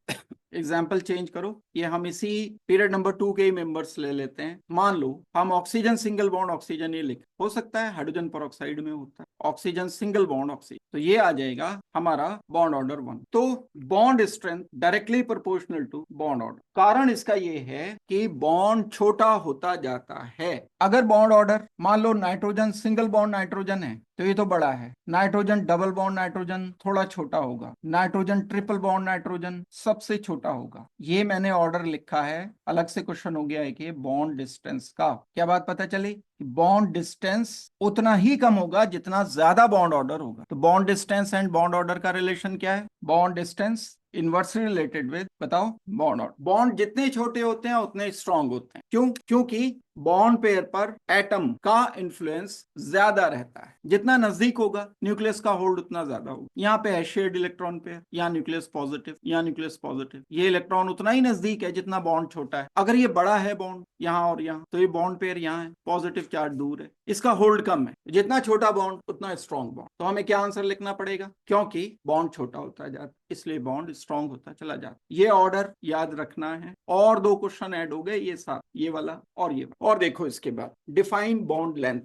Example change करो, ये हम इसी period number 2 के ही members ले लेते हैं। मान लो हम ऑक्सीजन सिंगल बॉन्ड ऑक्सीजन ये लिख, हो सकता है हाइड्रोजन पेरोक्साइड में होता है, ऑक्सीजन सिंगल बॉन्ड ऑक्सीजन, तो ये आ जाएगा हमारा बॉन्ड ऑर्डर 1। तो bond strength directly proportional to bond order. कारण इसका ये है कि बॉन्ड छोटा होता जाता है। अगर बॉन्ड ऑर्डर मान लो नाइट्रोजन सिंगल बॉन्ड नाइट्रोजन है तो ये तो बड़ा है, नाइट्रोजन डबल बॉन्ड नाइट्रोजन थोड़ा छोटा होगा, नाइट्रोजन ट्रिपल बॉन्ड नाइट्रोजन सबसे छोटा होगा। ये मैंने ऑर्डर लिखा है, अलग से क्वेश्चन हो गया है कि बॉन्ड डिस्टेंस का। क्या बात पता चली? बॉन्ड डिस्टेंस उतना ही कम होगा जितना ज्यादा बॉन्ड ऑर्डर होगा। तो bond distance and bond order का रिलेशन क्या है? Bond distance inversely related with, बताओ, बॉन्ड ऑर्डर। बॉन्ड जितने छोटे होते हैं उतने स्ट्रांग होते हैं। क्यों? क्योंकि बॉन्ड पेयर पर एटम का इन्फ्लुएंस ज्यादा रहता है। जितना नजदीक होगा न्यूक्लियस का होल्ड उतना ज्यादा होगा। यहाँ पे है शेयर्ड इलेक्ट्रॉन पेयर, यहाँ न्यूक्लियस पॉजिटिव, यहाँ न्यूक्लियस पॉजिटिव। ये इलेक्ट्रॉन उतना ही नजदीक है जितना बॉन्ड छोटा है। अगर ये बड़ा है बॉन्ड यहाँ और यहाँ, तो ये बॉन्ड पेयर यहाँ है, पॉजिटिव चार्ज दूर है, इसका होल्ड कम है। जितना छोटा बॉन्ड उतना स्ट्रॉन्ग बॉन्ड। तो हमें क्या आंसर लिखना पड़ेगा? क्योंकि बॉन्ड छोटा होता जाता इसलिए बॉन्ड स्ट्रॉन्ग होता चला जाता। ये ऑर्डर याद रखना है। और दो क्वेश्चन ऐड हो गए, ये साथ, ये वाला और ये वाला। और देखो इसके बाद डिफाइन बॉन्ड लेंथ।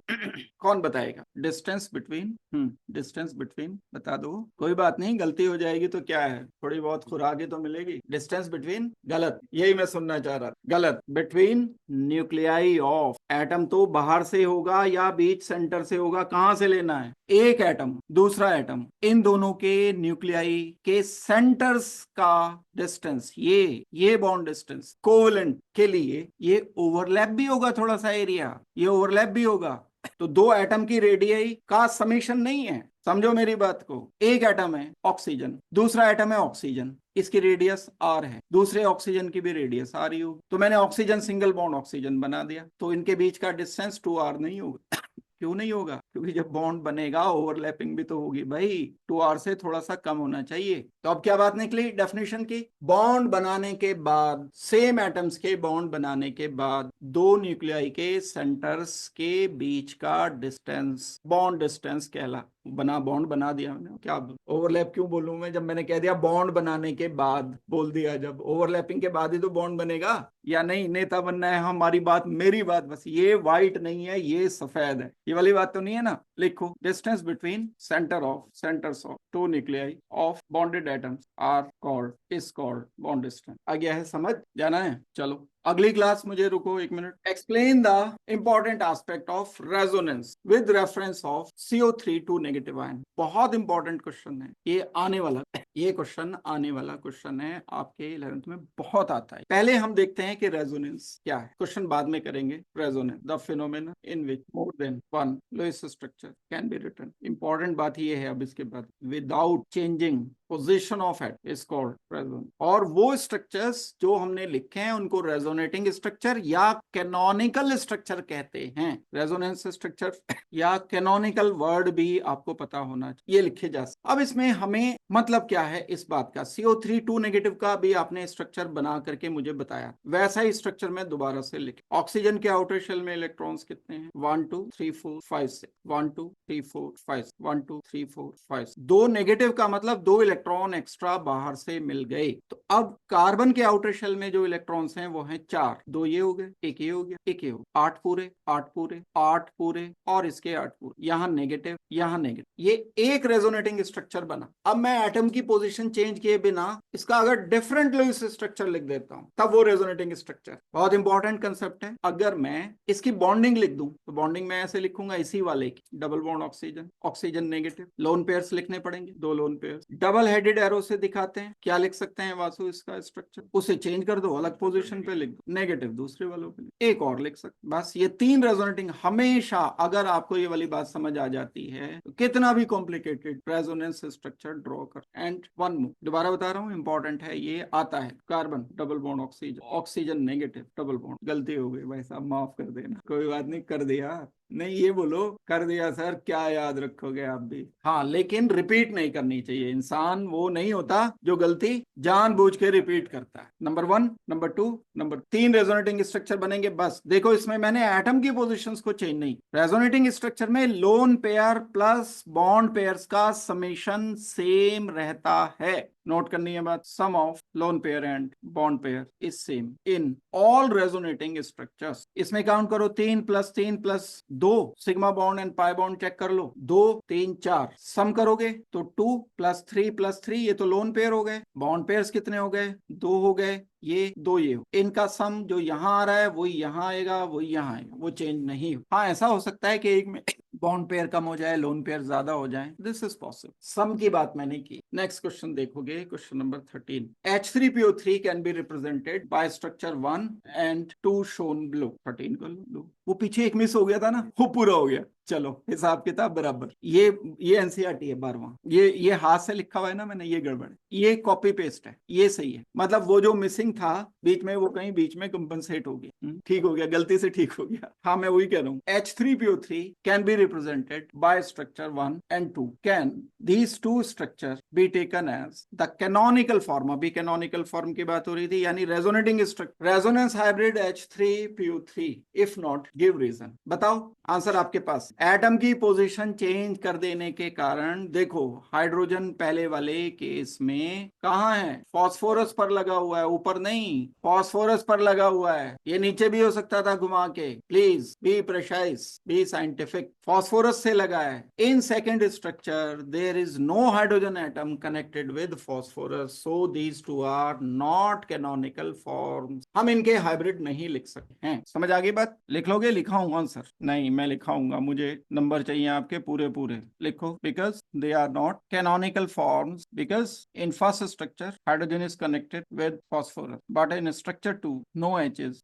कौन बताएगा? डिस्टेंस बिटवीन, डिस्टेंस बिटवीन बता दो। कोई बात नहीं, गलती हो जाएगी तो क्या है, थोड़ी बहुत खुराक तो मिलेगी। डिस्टेंस बिटवीन, गलत, यही मैं सुनना चाह रहा था, गलत। बिटवीन न्यूक्लियाई ऑफ एटम तो बाहर से होगा या बीच सेंटर से होगा? कहां से लेना है? एक एटम दूसरा एटम, इन दोनों के न्यूक्लियाई के सेंटर्स का डिस्टेंस, ये बॉन्ड डिस्टेंस कोवेलेंट के लिए ये ओवरलैप भी होगा, थोड़ा सा एरिया ये ओवरलैप भी होगा। तो दो एटम की रेडियस का समेशन नहीं है, समझो मेरी बात को। एक एटम है ऑक्सीजन, दूसरा एटम है ऑक्सीजन, इसकी रेडियस आर है, दूसरे ऑक्सीजन की भी रेडियस आर ही हो। तो मैंने ऑक्सीजन सिंगल बॉन्ड ऑक्सीजन बना दिया, तो इनके बीच का डिस्टेंस 2r नहीं होगा। क्यों नहीं होगा? क्योंकि जब बॉन्ड बनेगा ओवरलैपिंग भी तो होगी भाई, 2r से थोड़ा सा कम होना चाहिए। तो अब क्या बात निकली डेफिनेशन की? बॉन्ड बनाने के बाद, सेम एटम्स के बॉन्ड बनाने के बाद, दो न्यूक्लियाई के सेंटर्स के बीच का डिस्टेंस बॉन्ड डिस्टेंस कहला बना। बॉन्ड बना दिया मैंने, क्या ओवरलैप क्यों बोलूं मैं जब मैंने कह दिया बॉन्ड बनाने के बाद बोल दिया। जब ओवरलैपिंग के बाद ही तो बॉन्ड बनेगा, या नहीं? नेता बनना है हमारी बात, मेरी बात बस, ये व्हाइट नहीं है ये सफेद है, ये वाली बात तो नहीं है ना। लिखो distance between centres of two nuclei of bonded atoms are called, is called bond distance. आ गया है समझ? जाना है? चलो अगली क्लास, मुझे रुको एक minute. Explain the important aspect of resonance with reference of CO3 to negative ion. बहुत इंपॉर्टेंट क्वेश्चन है ये, आने वाला, ये क्वेश्चन आने वाला क्वेश्चन है आपके 11th में, बहुत आता है। पहले हम देखते हैं कि रेजोनेंस क्या है, क्वेश्चन बाद में करेंगे। Resonance the phenomena in which more than one Lewis structure can be written. Important बात ये है अब इसके बाद, without changing position of at is called resonance. और वो स्ट्रक्चर्स जो हमने लिखे हैं उनको रेजोनेटिंग स्ट्रक्चर या कैनोनिकल स्ट्रक्चर कहते हैं। रेजोनेंस स्ट्रक्चर या कैनोनिकल वर्ड भी आपको पता होना चाहिए, ये लिखे जा सकते। अब इसमें हमें मतलब क्या है इस बात का? CO3 2 नेगेटिव का भी आपने स्ट्रक्चर बना करके मुझे बताया, वैसा ही स्ट्रक्चर मैं दोबारा से लिखे। ऑक्सीजन के आउटर शेल में इलेक्ट्रॉन्स कितने हैं? 1 2 3 4 5 6, 1 2 3 4 5, 1 2 3 4 5। दो नेगेटिव का मतलब दो इलेक्ट्रॉन एक्स्ट्रा बाहर से मिल गए। तो अब कार्बन के आउटर शेल में जो इलेक्ट्रॉन्स हैं वो हैं 4, दो ये हो गए, एक ये हो गया, एक ये हो, 8 पूरे 8 पूरे 8 पूरे और इसके 8 पूरे, यहाँ नेगेटिव यहाँ नेगेटिव, ये एक रेजोनेटिंग स्ट्रक्चर बना। अब मैं एटम की पोजीशन चेंज किए बिना इसका अगर डिफरेंट लुईस स्ट्रक्चर लिख देता हूं तब वो रेजोनेटिंग स्ट्रक्चर। बहुत इंपॉर्टेंट कंसेप्ट है। अगर मैं इसकी बॉन्डिंग लिख दूं तो बॉन्डिंग मैं ऐसे लिखूंगा, इसी वाले की, double bond oxygen, oxygen negative, lone pairs लिखने पड़ेंगे, दो lone pairs, double headed arrow से दिखाते हैं। क्या लिख सकते हैं वासु इसका स्ट्रक्चर? उसे चेंज कर दो, अलग पोजीशन पे लिख दो, नेगेटिव दूसरे वालों पे, एक और लिख सकते। बस ये तीन रेजोनेटिंग। हमेशा अगर आपको ये वाली बात समझ आ जाती है तो कितना भी कॉम्प्लिकेटेड रेजोनेंस स्ट्रक्चर ड्रॉ कर। एंड वन मोर, दोबारा बता रहा हूँ, इंपॉर्टेंट है ये, आता है carbon double bond oxygen, oxygen negative double bond. गलती हो गई भाई साहब, माफ कर देना, कोई बात नहीं, कर दिया नहीं, ये बोलो कर दिया सर, क्या याद रखोगे आप भी। हाँ लेकिन रिपीट नहीं करनी चाहिए। इंसान वो नहीं होता जो गलती जानबूझ के रिपीट करता है। Number 1, number 2, number 3 resonating structure बनेंगे। बस देखो इसमें मैंने एटम की पोजीशंस को चेंज नहीं, रेजोनेटिंग स्ट्रक्चर में lone pair plus bond pairs का समेशन सेम रहता है। नोट करनी है बात, sum of lone pair and bond pair is same in all resonating structures. इसमें काउंट करो, 3 + 3 + 2, sigma bond and pi bond check कर लो, 2 3 4, सम करोगे तो 2 + 3 + 3, ये तो लोन पेयर हो गए। बॉन्ड पेयर्स कितने हो गए? 2 हो गए, ये 2 ये हो। इनका सम जो यहाँ आ रहा है वही यहाँ आएगा, वही यहाँ आएगा, वो चेंज नहीं हो। हाँ ऐसा हो सकता है कि एक में बॉन्ड पेयर कम हो जाए, लोन पेयर ज्यादा हो जाए, दिस इज पॉसिबल। सम की बात मैंने की। नेक्स्ट क्वेश्चन देखोगे, question number 13, H3PO3 can be represented by structure 1 and 2 shown below. 13 कर लो, वो पीछे एक मिस हो गया था ना, वो पूरा हो गया। चलो हिसाब किताब बराबर। ये एनसीईआरटी है 12वां, ये हाथ से लिखा हुआ है ना मैंने, ये गड़बड़ है, ये कॉपी पेस्ट है, ये सही है। मतलब वो जो मिसिंग था बीच में, वो कहीं बीच में कंपनसेट हो गया, ठीक हो गया, गलती से ठीक हो गया। हाँ मैं वही कह रहा हूँ, H3PO3 can be represented by structure 1 and 2। Can these two structure be taken as the canonical form. अभी कैनोनिकल फॉर्म की बात हो रही थी, यानी resonating structure, resonance hybrid H3PO3। If not give reason. बताओ आंसर आपके पास। एटम की पोजीशन चेंज कर देने के कारण, देखो हाइड्रोजन पहले वाले केस में कहाँ है, फास्फोरस पर लगा हुआ है, ऊपर नहीं, फास्फोरस पर लगा हुआ है। ये नीचे भी हो सकता था घुमा के, please be precise, be scientific. Phosphorus से लगा है। In second structure there is no hydrogen atom connected with phosphorus, so these two are not canonical forms. हम इनके हाइब्रिड नहीं लिख सकते हैं। समझ आ गई बात? लिख लोगे? लिखाऊं आंसर? नहीं मैं लिखाऊंगा, मुझे नंबर चाहिए आपके पूरे पूरे। लिखो, because they are not canonical forms, because in first structure hydrogen is connected with phosphorus, but in structure 2 no H is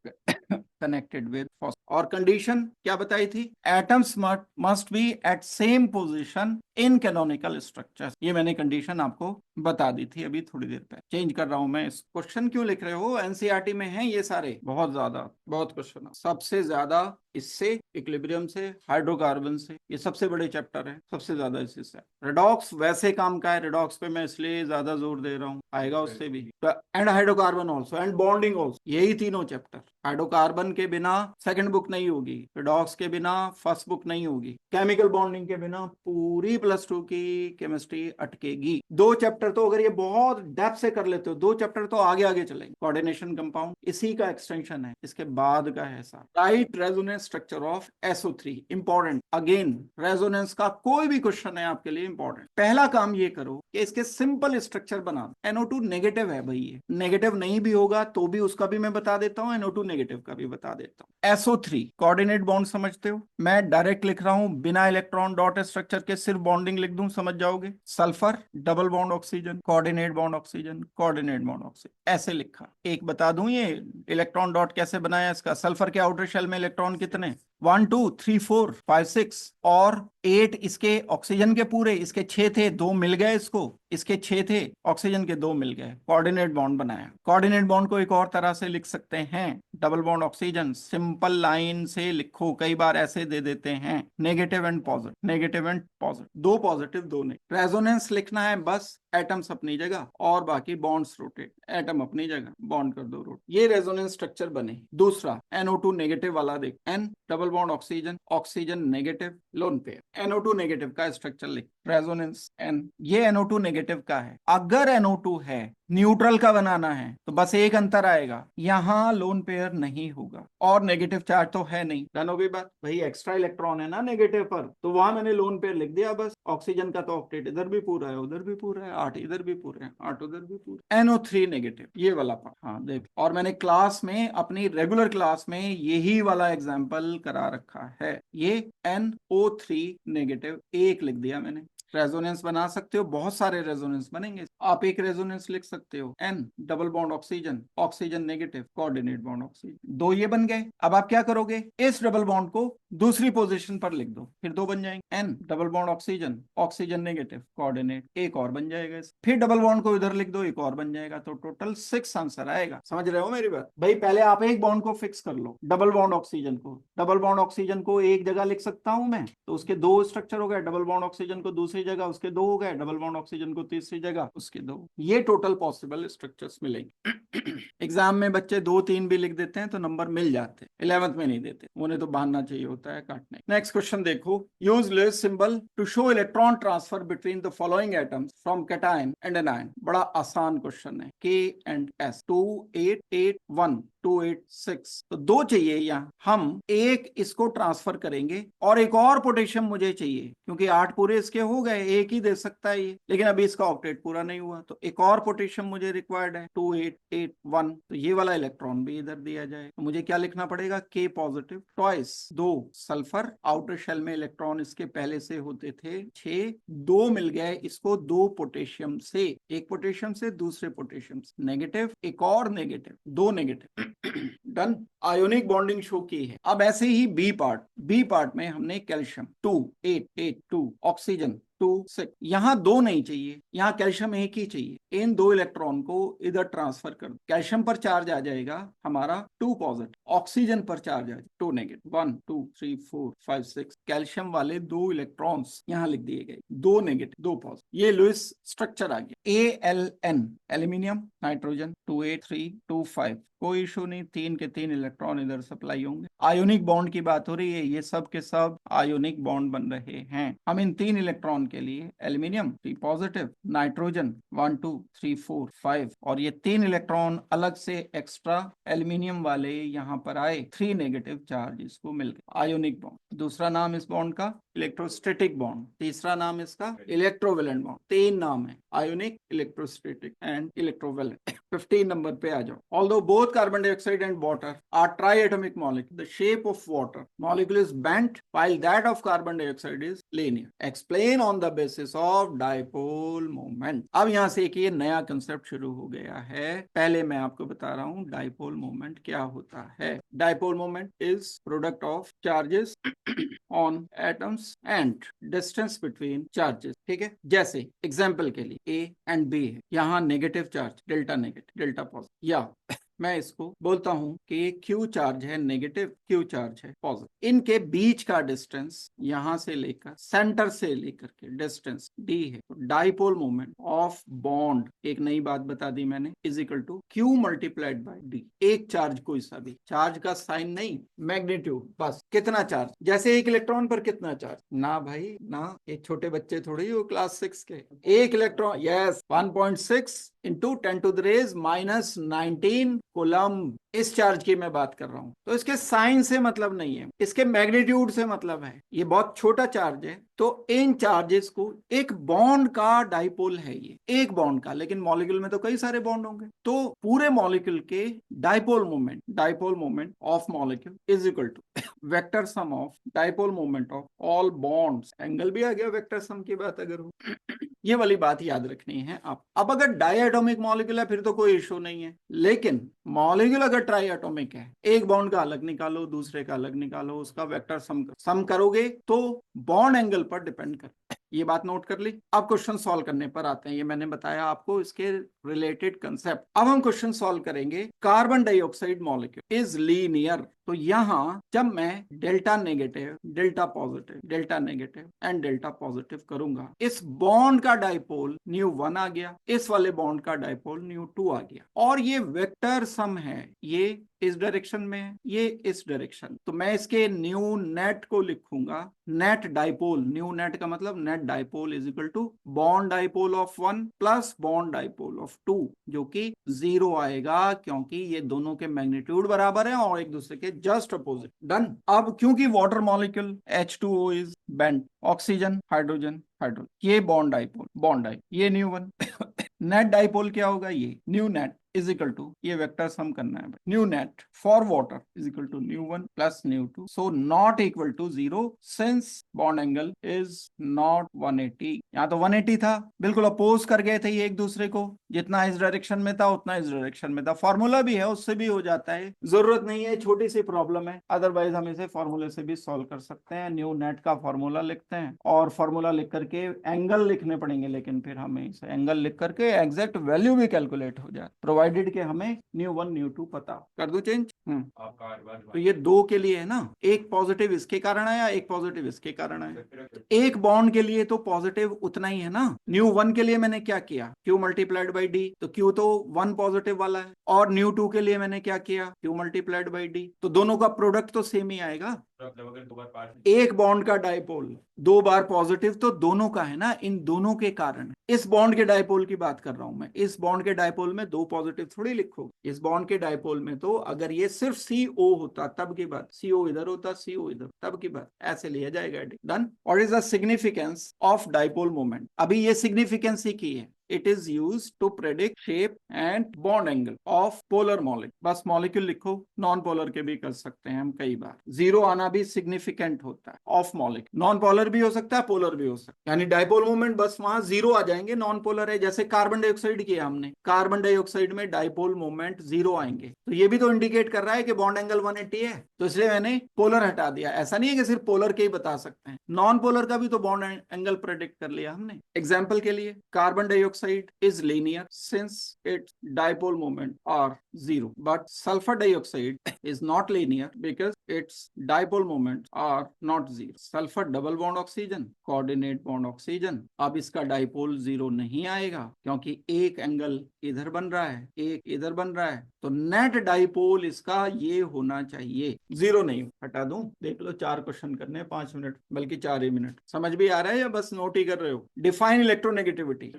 connected with phosphorus. और कंडीशन क्या बताई थी? Atoms must be at same position in canonical structure. ये मैंने condition आपको बता दी थी अभी थोड़ी देर पहले। चेंज कर रहा हूं मैं। इस क्वेश्चन क्यों लिख रहे हो? एनसीईआरटी में हैं ये सारे, बहुत ज्यादा, बहुत क्वेश्चन। सबसे ज्यादा इससे, इक्विलिब्रियम से, हाइड्रोकार्बन से, ये सबसे बड़े चैप्टर है, सबसे ज्यादा इसी से। रिडॉक्स वैसे काम का है, रिडॉक्स पे मैं इसलिए ज्यादा जोर दे रहा हूँ, आएगा उससे भी। And hydrocarbon also, and bonding also, यही तीनों चैप्टर। हाइड्रोकार्बन के बिना सेकंड बुक नहीं होगी, रिडॉक्स के बिना फर्स्ट बुक नहीं होगी, केमिकल बॉन्डिंग के बिना पूरी +2 की केमिस्ट्री अटकेगी। 2 चैप्टर तो अगर ये बहुत डेप्थ से कर लेते हो, 2 चैप्टर तो आगे आगे चलेंगे। कोऑर्डिनेशन कंपाउंड इसी का एक्सटेंशन है, इसके बाद का है सारा। Right resonance structure of SO3, important. Again resonance का कोई भी क्वेश्चन है आपके लिए इंपॉर्टेंट। पहला काम ये करो कि इसके सिंपल स्ट्रक्चर बना। NO2 नेगेटिव है भाई, ये नेगेटिव नहीं भी होगा तो भी उसका भी मैं बता देता हूँ, NO2 नेगेटिव का भी बता देता हूँ। SO3 कोऑर्डिनेट बॉन्ड समझते हो? मैं डायरेक्ट लिख रहा हूं, बिना इलेक्ट्रॉन डॉट स्ट्रक्चर के, सिर्फ बॉन्डिंग लिख दूं, समझ जाओगे। Sulphur double bond oxygen, coordinate bond oxygen, coordinate bond oxygen, ऐसे लिखा। एक बता दूं ये इलेक्ट्रॉन डॉट कैसे बनाया इसका। सल्फर के आउटर शेल में इलेक्ट्रॉन कितने? 1 2 3 4 5 6 और 8 इसके ऑक्सीजन के पूरे, इसके 6 थे, 2 मिल गए इसको, इसके 6 थे, ऑक्सीजन के 2 मिल गए, कोऑर्डिनेट बॉन्ड बनाया। कोऑर्डिनेट बॉन्ड को एक और तरह से लिख सकते हैं, double bond oxygen, simple line से लिखो, कई बार ऐसे दे देते हैं, negative and positive, negative and positive, 2 positive 2 negative. Resonance लिखना है बस, एटम्स अपनी जगह और बाकी बॉन्ड्स रोटेट, एटम अपनी जगह, बॉन्ड कर दो रोट, ये रेजोनेंस स्ट्रक्चर बने। दूसरा NO2 नेगेटिव वाला देख, N double bond oxygen, oxygen negative, lone pair, NO2 negative का स्ट्रक्चर लिख, रेजोनेंस N, ये NO2 नेगेटिव का है। अगर NO2 है, न्यूट्रल का बनाना है, तो बस एक अंतर आएगा, यहां लोन पेयर नहीं होगा और नेगेटिव चार्ज तो है नहीं। डन हो गई बात? भाई एक्स्ट्रा इलेक्ट्रॉन है ना नेगेटिव पर, तो वहां मैंने लोन पेयर लिख दिया बस। ऑक्सीजन का तो ऑक्टेट इधर भी पूरा है, उधर भी पूरा है, 8 इधर भी पूरे हैं, 8 उधर भी पूरे। NO3 नेगेटिव, ये वाला पार्ट। हाँ देख, और मैंने क्लास में, अपनी रेगुलर क्लास में यही वाला एग्जाम्पल करा रखा है। ये NO3 नेगेटिव एक लिख दिया मैंने। रेजोनेंस बना सकते हो, बहुत सारे रेजोनेंस बनेंगे। आप एक रेजोनेंस लिख सकते हो, N double bond oxygen, oxygen negative, coordinate bond oxygen, 2 ये बन गए। अब आप क्या करोगे, इस डबल बॉन्ड को दूसरी पोजीशन पर लिख दो, फिर 2 बन जाएंगे, N double bond oxygen, oxygen negative, coordinate, एक और बन जाएगा। फिर डबल बॉन्ड को इधर लिख दो, एक और बन जाएगा, तो टोटल 6 आंसर आएगा। समझ रहे हो मेरी बात? भाई पहले आप एक बॉन्ड को फिक्स कर लो, डबल बॉन्ड ऑक्सीजन को। डबल बॉन्ड ऑक्सीजन को एक जगह लिख सकता हूं मैं, तो उसके 2 स्ट्रक्चर हो गए। डबल बॉन्ड ऑक्सीजन को दूसरी जगह, उसके 2 हो गए। डबल बॉन्ड ऑक्सीजन को तीसरी जगह, उसके 2। ये टोटल पॉसिबल स्ट्रक्चर्स मिलेंगे। एग्जाम में बच्चे 2 3 भी लिख देते हैं तो नंबर मिल जाते हैं, 11th में नहीं देते, उन्हें तो बहाना चाहिए होता है काटने। नेक्स्ट क्वेश्चन देखो, use Lewis symbol to show electron transfer between the following atoms from cation and anion. बड़ा आसान क्वेश्चन है। K and S 2 8 8 1 2 8 6, तो 2 चाहिए यहाँ। हम एक इसको ट्रांसफर करेंगे और एक और पोटेशियम मुझे चाहिए, क्योंकि 8 पूरे इसके हो गए, एक ही दे सकता है ये, लेकिन अभी इसका ऑक्टेट पूरा नहीं हुआ। हुआ, तो एक और पोटेशियम मुझे रिक्वायर्ड है 2881, तो ये वाला इलेक्ट्रॉन भी इधर दिया जाए, तो मुझे क्या लिखना पड़ेगा, K positive twice 2 sulphur, outer shell में इलेक्ट्रॉन इसके पहले से होते थे 6, 2 मिल गए इसको 2 पोटेशियम से, एक पोटेशियम से दूसरे पोटेशियम से, नेगेटिव, एक और negative, 2 negative. Done, ionic bonding show की है। अब ऐसे ही बी पार्ट में हमने कैल्शियम 2882, ऑक्सीजन 2 6, यहाँ 2 नहीं चाहिए, यहाँ कैल्शियम एक ही चाहिए, इन 2 इलेक्ट्रॉन को इधर ट्रांसफर कर दो, कैल्शियम पर चार्ज आ जाएगा हमारा 2 पॉजिटिव, ऑक्सीजन पर चार्ज आ जाएगा 2 नेगेटिव, 1 2 3 4 5 6, कैल्शियम वाले 2 इलेक्ट्रॉन्स यहाँ लिख दिए गए, 2 नेगेटिव 2 पॉजिटिव, ये लुईस स्ट्रक्चर आ गया। ALN एल्यूमिनियम नाइट्रोजन 28325, कोई इशू नहीं, 3 के 3 इलेक्ट्रॉन इधर सप्लाई होंगे। आयोनिक बॉन्ड की बात हो रही है, ये सब के सब आयोनिक बॉन्ड बन रहे हैं। हम इन 3 इलेक्ट्रॉन के लिए एल्यूमिनियम 3 पॉजिटिव, नाइट्रोजन 1 2 3 4 5, और ये 3 इलेक्ट्रॉन अलग से एक्स्ट्रा एल्यूमिनियम वाले यहाँ पर आए, 3 नेगेटिव चार्ज इसको मिल गए, आयोनिक बॉन्ड। दूसरा नाम इस बॉन्ड का इलेक्ट्रोस्टैटिक बॉन्ड, तीसरा नाम इसका इलेक्ट्रोवेलेंट बॉन्ड, 3 नाम है, ionic, electrostatic and electrovalent. 15 number पे आ जाओ। Although both carbon dioxide and water are triatomic molecule, the shape of water molecule is bent while that of carbon dioxide is linear. Explain on the basis of dipole moment. अब यहाँ से एक ये नया concept शुरू हो गया है। पहले मैं आपको बता रहा हूँ डाइपोल मोमेंट क्या होता है। Dipole moment is product of charges on atoms and distance between charges। ठीक है, जैसे एग्जाम्पल के लिए A and B है, यहाँ negative charge, delta negative, delta positive, या मैं इसको बोलता हूं कि ये Q चार्ज है नेगेटिव, Q चार्ज है पॉजिटिव, इनके बीच का डिस्टेंस यहां से लेकर सेंटर से लेकर के डिस्टेंस D है, तो डाइपोल मोमेंट ऑफ बॉन्ड, एक नई बात बता दी मैंने, is equal to Q multiplied by D। एक चार्ज कोई सा भी, चार्ज का साइन नहीं, मैग्नीट्यूड, बस कितना चार्ज, जैसे एक इलेक्ट्रॉन पर कितना चार्ज, ना भाई ना, ये छोटे बच्चे थोड़ी हो क्लास 6 के, एक electron, yes 1.6 into 10 to the raise -19 coulomb, इस चार्ज की मैं बात कर रहा हूं। तो इसके साइन से मतलब नहीं है, इसके मैग्नीट्यूड से मतलब है, ये बहुत छोटा चार्ज है। तो इन चार्जेस को, एक बॉन्ड का डाइपोल है ये, एक बॉन्ड का, लेकिन मॉलिक्यूल में तो कई सारे बॉन्ड होंगे, तो पूरे मॉलिक्यूल के dipole moment of molecule is equal to vector sum of dipole moment of all bonds, angle भी आ गया वेक्टर सम की बात अगर हो। ये वाली बात याद रखनी है आप। अब अगर डायटोमिक मॉलिक्यूल है फिर तो कोई इशू नहीं है, लेकिन मॉलिक्यूल अगर ट्राइएटोमिक है, एक बॉन्ड का अलग निकालो, दूसरे का अलग निकालो, उसका वेक्टर सम करोगे तो बॉन्ड एंगल पर डिपेंड कर, ये बात नोट कर ली। अब क्वेश्चन सॉल्व करने पर आते हैं, ये मैंने बताया आपको इसके रिलेटेड कंसेप्ट। अब हम क्वेश्चन सॉल्व करेंगे, carbon dioxide molecule is linear, तो यहां जब मैं delta negative, delta positive, delta negative and delta positive करूंगा, इस बॉन्ड का डाइपोल ν1 आ गया, इस वाले बॉन्ड का डाइपोल ν2 आ गया, और ये वेक्टर सम है, ये इस डायरेक्शन में है, ये इस डायरेक्शन, तो मैं इसके न्यू नेट को लिखूंगा नेट डाइपोल, न्यू नेट का मतलब net dipole is equal to bond dipole of 1 plus bond dipole of 2, जो कि 0 आएगा, क्योंकि ये दोनों के मैग्नीट्यूड बराबर है और एक दूसरे के जस्ट अपोजिट। डन। अब क्योंकि water molecule H2O is bent, oxygen hydrogen hydrogen, ये बॉन्ड डाइपोल, ये ν1 नेट डाइपोल क्या होगा, ये nu net is equal to, ये वेक्टर सम करना है, nu net for water is equal to ν1 plus ν2, so not equal to 0 since bond angle is not 180। यहाँ तो 180 था, बिल्कुल अपोज कर गए थे ये एक दूसरे को, जितना इस डायरेक्शन में था उतना इस डायरेक्शन में था। फॉर्मूला भी है, उससे भी हो जाता है, जरूरत नहीं है, छोटी सी प्रॉब्लम है, अदरवाइज हम इसे फॉर्मूले से भी सॉल्व कर सकते हैं। न्यू नेट का फॉर्मूला लिखते हैं, और फॉर्मूला लिख करके एंगल लिखने पड़ेंगे, लेकिन फिर हमें इसे एंगल लिख करके एग्जैक्ट वैल्यू भी कैलकुलेट हो जाए, प्रोवाइडेड के हमें ν1 ν2 पता कर दो चेंज। तो ये 2 के लिए है ना, एक पॉजिटिव इसके कारण आया, एक पॉजिटिव इसके कारण आया, एक बॉन्ड के लिए तो पॉजिटिव उतना ही है ना। ν1 के लिए मैंने क्या किया, Q मल्टीप्लाइड बाई D, तो Q तो 1 पॉजिटिव वाला है, और ν2 के लिए मैंने क्या किया, Q मल्टीप्लाइड बाई D, तो दोनों का प्रोडक्ट तो सेम ही आएगा। एक बॉन्ड का डाइपोल 2 बार पॉजिटिव, तो दोनों का है ना, इन दोनों के कारण। इस बॉन्ड के डाइपोल की बात कर रहा हूं मैं, इस बॉन्ड के डाइपोल में 2 पॉजिटिव थोड़ी लिखो, इस बॉन्ड के डाइपोल में तो अगर ये सिर्फ CO होता तब की बात, CO इधर होता, CO इधर, तब की बात, ऐसे लिया जाएगा। Done. What is the significance of dipole moment, अभी ये सिग्निफिकेंस ही की है, it is use to predict shape and bond angle of polar molecule. बस मॉलिक्यूल लिखो, नॉन पोलर के भी कर सकते हैं हम कई बार। जीरो आना भी सिग्निफिकेंट होता है ऑफ मॉलिक्यूल। नॉन पोलर भी हो सकता है, पोलर भी हो सकता है, यानी डाइपोल मोमेंट बस वहां जीरो आ जाएंगे, नॉन पोलर है। जैसे कार्बन डाइऑक्साइड किया हमने, कार्बन डाइऑक्साइड में डाइपोल मोमेंट जीरो आएंगे, तो ये भी तो इंडिकेट कर रहा है कि बॉन्ड एंगल 180 है, तो इसलिए मैंने पोलर हटा दिया। ऐसा नहीं है कि सिर्फ पोलर के ही बता सकते हैं, नॉन पोलर का भी तो बॉन्ड एंगल प्रेडिक्ट कर लिया हमने। एग्जाम्पल के लिए, carbon dioxide is linear since its dipole moment are zero, but sulphur dioxide is not linear because its dipole moment are not zero. Sulphur double bond oxygen, coordinate bond oxygen, अब इसका dipole zero नहीं आएगा क्योंकि एक angle इधर बन रहा है, एक इधर बन रहा है, तो नेट डाइपोल इसका ये होना चाहिए, जीरो नहीं। हटा दूं, देख लो 4 क्वेश्चन करने 5 मिनट, बल्कि 4 ही मिनट। समझ भी आ रहा है या बस नोट ही कर रहे हो? डिफाइन इलेक्ट्रोनेगेटिविटी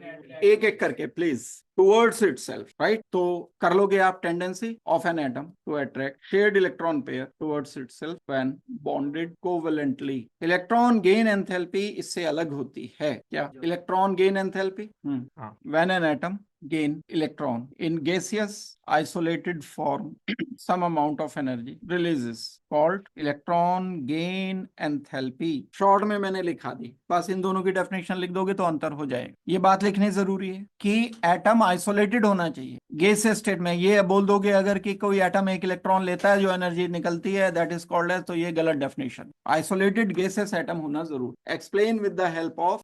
एक एक करके प्लीज। Towards itself, right? तो कर लोगे आप। Tendency of an atom to attract shared electron pair towards itself when bonded covalently. Electron gain enthalpy इससे अलग होती है क्या? Electron gain enthalpy, when an atom gain electron in gaseous isolated form some amount of energy releases called electron gain enthalpy। Short में मैंने लिखा दी, बस इन दोनों की डेफिनेशन लिख दोगे तो अंतर हो जाएगा। ये बात लिखनी जरूरी है कि एटम आइसोलेटेड होना चाहिए गैसियस स्टेट में। ये बोल दोगे अगर कि कोई एटम एक इलेक्ट्रॉन लेता है जो एनर्जी निकलती है, दैट इज कॉल्ड एज, तो ये गलत डेफिनेशन। आइसोलेटेड गैसियस एटम होना जरूर। Explain with the help of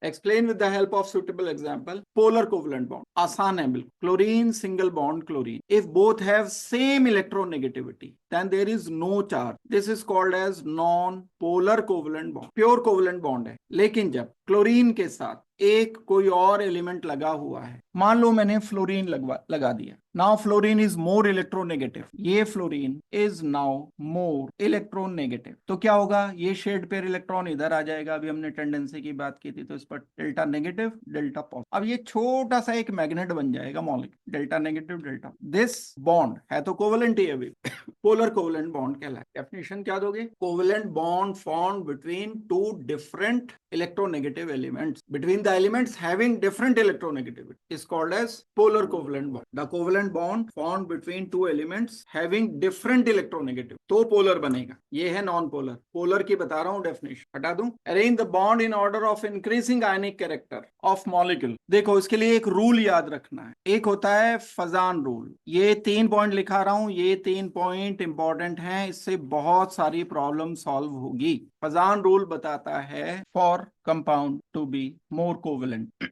explain with the help of suitable example. Polar covalent bond आसान है बिल्कुल। Chlorine single bond chlorine, if both have same electronegativity then there is no charge, this is called as non polar covalent bond। Pure covalent bond है, लेकिन जब chlorine के साथ एक कोई और एलिमेंट लगा हुआ है, मान लो मैंने फ्लोरीन लगा दिया, now fluorine is more electronegative, ये fluorine is now more electronegative, तो क्या होगा? ये शेड पेयर इलेक्ट्रॉन इधर आ जाएगा। अभी हमने टेंडेंसी की बात की थी, तो इस पर डेल्टा नेगेटिव डेल्टा पॉजिटिव। अब ये छोटा सा एक मैग्नेट बन जाएगा molecule, delta negative delta. This bond है तो कोवेलेंट ही है अभी, पोलर कोवेलेंट बॉन्ड कहलाता है। डेफिनेशन क्या दोगे? Covalent bond formed between two different electronegative elements, between the elements having different electronegativity is called as polar covalent bond। the covalent bond formed between two elements having different electronegativity, तो polar बनेगा। ये है non polar. Polar की बता रहा हूं definition, हटा दूं। Arrange the bond in order of increasing ionic character of molecule. देखो इसके लिए एक रूल याद रखना है, एक होता है फजान रूल। ये 3 पॉइंट लिखा रहा हूं, ये 3 पॉइंट इंपॉर्टेंट हैं, इससे बहुत सारी प्रॉब्लम सॉल्व होगी। फजान रूल बताता है for compound to be more covalent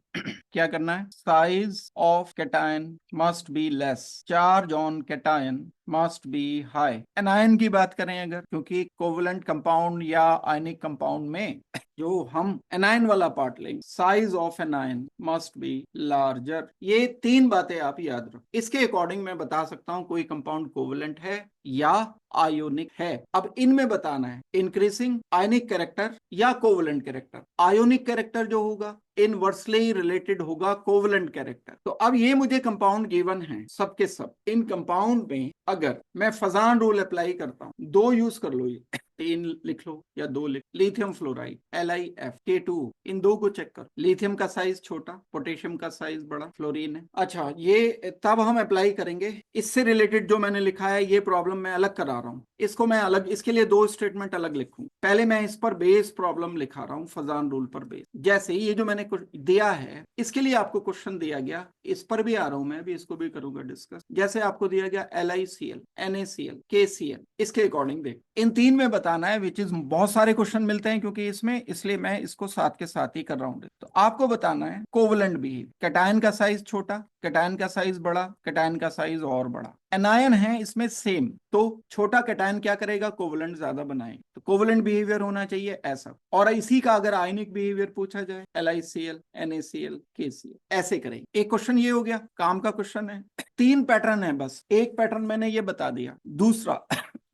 क्या करना है? Size of cation must be less, charge on cation must be high. Anion की बात करें अगर, क्योंकि कोवेलेंट कंपाउंड या आयनिक कंपाउंड में जो हम एनायन वाला पार्ट लेंगे, size of anion must be larger. ये 3 बातें आप याद रखो, इसके अकॉर्डिंग मैं बता सकता हूं कोई कंपाउंड कोवेलेंट है या आयोनिक है। अब इनमें बताना है इंक्रीजिंग आयनिक कैरेक्टर या कोवेलेंट कैरेक्टर। आयोनिक कैरेक्टर जो होगा इनवर्सली रिलेटेड होगा कोवेलेंट कैरेक्टर। तो अब ये मुझे कंपाउंड गिवन है सबके सब। इन कंपाउंड में अगर मैं फजान रूल अप्लाई करता हूं, 2 यूज कर लो, ये 3 लिख लो या 2 लिख। लिथियम फ्लोराइड LiFK2, इन 2 को चेक करो। लिथियम का साइज छोटा, पोटेशियम का साइज बड़ा, फ्लोरीन है। अच्छा, ये तब हम अप्लाई करेंगे। इससे रिलेटेड जो मैंने लिखा है ये प्रॉब्लम मैं अलग करा रहा हूं, इसको मैं अलग, इसके लिए 2 स्टेटमेंट अलग लिखूं। पहले मैं इस पर बेस प्रॉब्लम लिखा रहा हूं, फजान रूल पर बेस। जैसे ये जो मैंने कुछ दिया है, इसके लिए आपको क्वेश्चन दिया गया, इस पर भी आ रहा हूं मैं, अभी इसको भी करूंगा डिस्कस। जैसे आपको दिया गया LiCl NaCl KCl, इसके अकॉर्डिंग देख इन 3 में बताना है, विच इज बहुत सारे क्वेश्चन मिलते हैं क्योंकि इसमें, इसलिए मैं इसको साथ के साथ ही कर रहा हूं। तो आपको बताना है कोवेलेंट बिहेव। कैटायन का साइज छोटा, कैटायन का साइज बड़ा, कैटायन का साइज और बड़ा। एनायन है इसमें सेम, तो छोटा कैटायन क्या करेगा? कोवेलेंट ज्यादा बनाएगा, तो कोवेलेंट बिहेवियर होना चाहिए ऐसा। और इसी का अगर आयनिक बिहेवियर पूछा जाए, LiCl NaCl KCl, ऐसे करेंगे। एक क्वेश्चन ये हो गया, काम का क्वेश्चन है। 3 पैटर्न है बस, एक पैटर्न मैंने ये बता दिया। दूसरा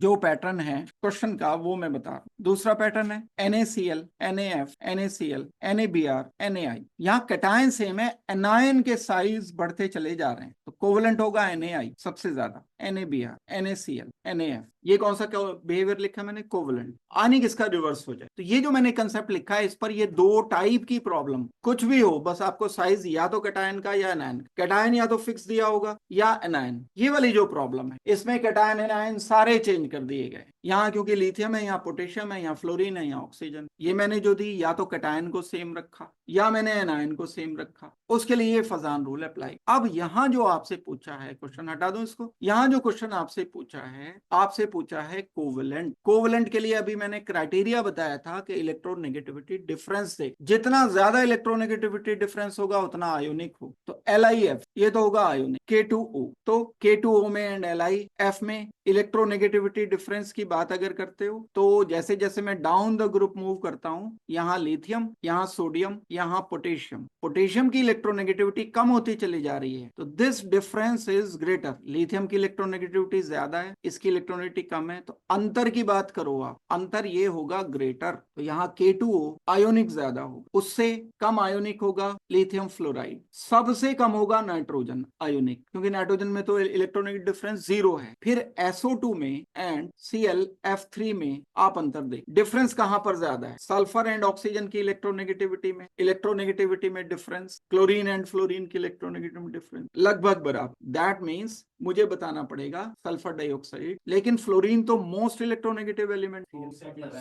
जो पैटर्न है क्वेश्चन का वो मैं बता रहा हूं। दूसरा पैटर्न है NaCl NaF NaCl NaBr NaI। यहाँ कैटायन सेम है, एनायन के साइज बढ़ते चले जा रहे हैं, तो कोवलेंट होगा NaI सबसे ज्यादा, NaBr, NaCl, NaF। ये कौन सा बिहेवियर लिखा मैंने? कोवलेंट। आनिक इसका रिवर्स हो जाए। तो ये जो मैंने कंसेप्ट लिखा है, इस पर ये दो टाइप की प्रॉब्लम कुछ भी हो, बस आपको साइज या तो कैटायन का या एनायन, कैटायन या तो फिक्स दिया होगा या एनायन, ये वाली जो प्रॉब्लम है इसमें कैटायन एनायन सारे चेंज कर दिए गए। यहाँ क्योंकि लिथियम है, यहाँ पोटेशियम है, यहाँ फ्लोरीन है, यहाँ ऑक्सीजन, ये मैंने जो दी या तो कैटायन को सेम रखा या मैंने एनायन को सेम रखा, उसके लिए ये फजान रूल अप्लाई। अब यहाँ जो आपसे पूछा है क्वेश्चन, हटा दो इसको, यहाँ जो क्वेश्चन आपसे पूछा है कोवलेंट। कोवलेंट के लिए अभी मैंने क्राइटेरिया बताया था कि इलेक्ट्रोनेगेटिविटी डिफरेंस से जितना ज्यादा इलेक्ट्रोनेगेटिविटी डिफरेंस होगा उतना आयोनिक हो। तो LiF ये तो होगा आयोनिक। K2O, तो K2O में एंड LiF में इलेक्ट्रोनेगेटिविटी डिफरेंस की बात अगर करते हो तो जैसे जैसे मैं डाउन द ग्रुप मूव करता हूं, यहाँ लिथियम, यहाँ सोडियम, यहाँ पोटेशियम, पोटेशियम की इलेक्ट्रोनेगेटिविटी कम होती चली जा रही है। तो this difference is greater. Lithium की इलेक्ट्रोनेगेटिविटी ज्यादा है, इसकी इलेक्ट्रोनेगेटिविटी कम है, तो अंतर की बात करो आप, अंतर ये होगा ग्रेटर। तो यहाँ K2O आयोनिक ज्यादा होगा, उससे कम आयोनिक होगा लिथियम फ्लोराइड, सबसे कम होगा नाइट्रोजन आयोनिक, क्योंकि नाइट्रोजन में तो इलेक्ट्रोनेगेटिव डिफरेंस 0 है। फिर SO2 में एंड ClF3 में आप अंतर देख, डिफरेंस कहां पर ज्यादा है? सल्फर एंड ऑक्सीजन की इलेक्ट्रोनेगेटिविटी में डिफरेंस, क्लोरीन एंड फ्लोरीन की इलेक्ट्रोनेगेटिविटी में डिफरेंस लगभग बराबर। दैट मीन्स मुझे बताना पड़ेगा सल्फर डाइऑक्साइड, लेकिन फ्लोरीन तो मोस्ट इलेक्ट्रोनेगेटिव एलिमेंट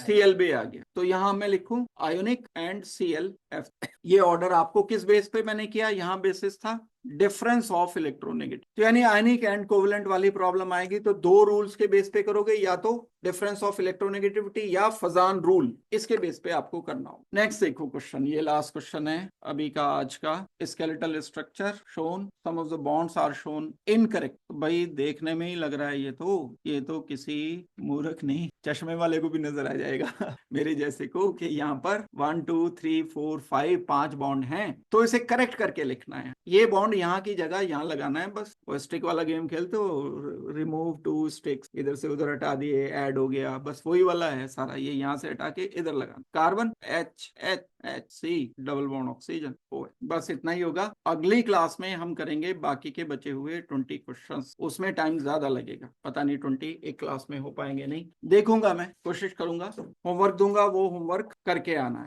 Cl आ गया, तो यहां मैं लिखूं आयोनिक एंड ClF। ये ऑर्डर आपको किस बेस पे मैंने किया? यहां बेसिस था डिफरेंस ऑफ इलेक्ट्रोनेगेटिव। तो यानी आयनिक एंड कोवलेंट वाली प्रॉब्लम आएगी तो दो रूल्स के बेस पे करोगे, या तो डिफरेंस ऑफ इलेक्ट्रोनेगेटिविटी या फजान रूल, इसके बेस पे आपको करना हो। नेक्स्ट देखो क्वेश्चन, ये लास्ट क्वेश्चन है अभी का आज का। Skeletal structure shown, some of the bonds are shown incorrect. भाई देखने में ही लग रहा है ये तो किसी मूर्ख नहीं, चश्मे वाले को भी नजर आ जाएगा मेरे जैसे को, कि यहाँ पर 1 2 3 4 5 5 बॉन्ड हैं, तो इसे करेक्ट करके लिखना है। ये बॉन्ड यहाँ की जगह यहाँ लगाना है, बस वो स्टिक वाला गेम खेलते हो, रिमूव 2 स्टिक्स, इधर से उधर हटा दिए, ऐड हो गया, बस वही वाला है सारा। ये यहाँ से हटा के इधर लगाना, carbon HC double bond oxygen O, बस इतना ही होगा। अगली क्लास में हम करेंगे बाकी के बचे हुए 20 क्वेश्चंस, उसमें टाइम ज्यादा लगेगा, पता नहीं 20 एक क्लास में हो पाएंगे नहीं, देखूंगा, मैं कोशिश करूंगा, होमवर्क दूंगा, वो होमवर्क करके आना है।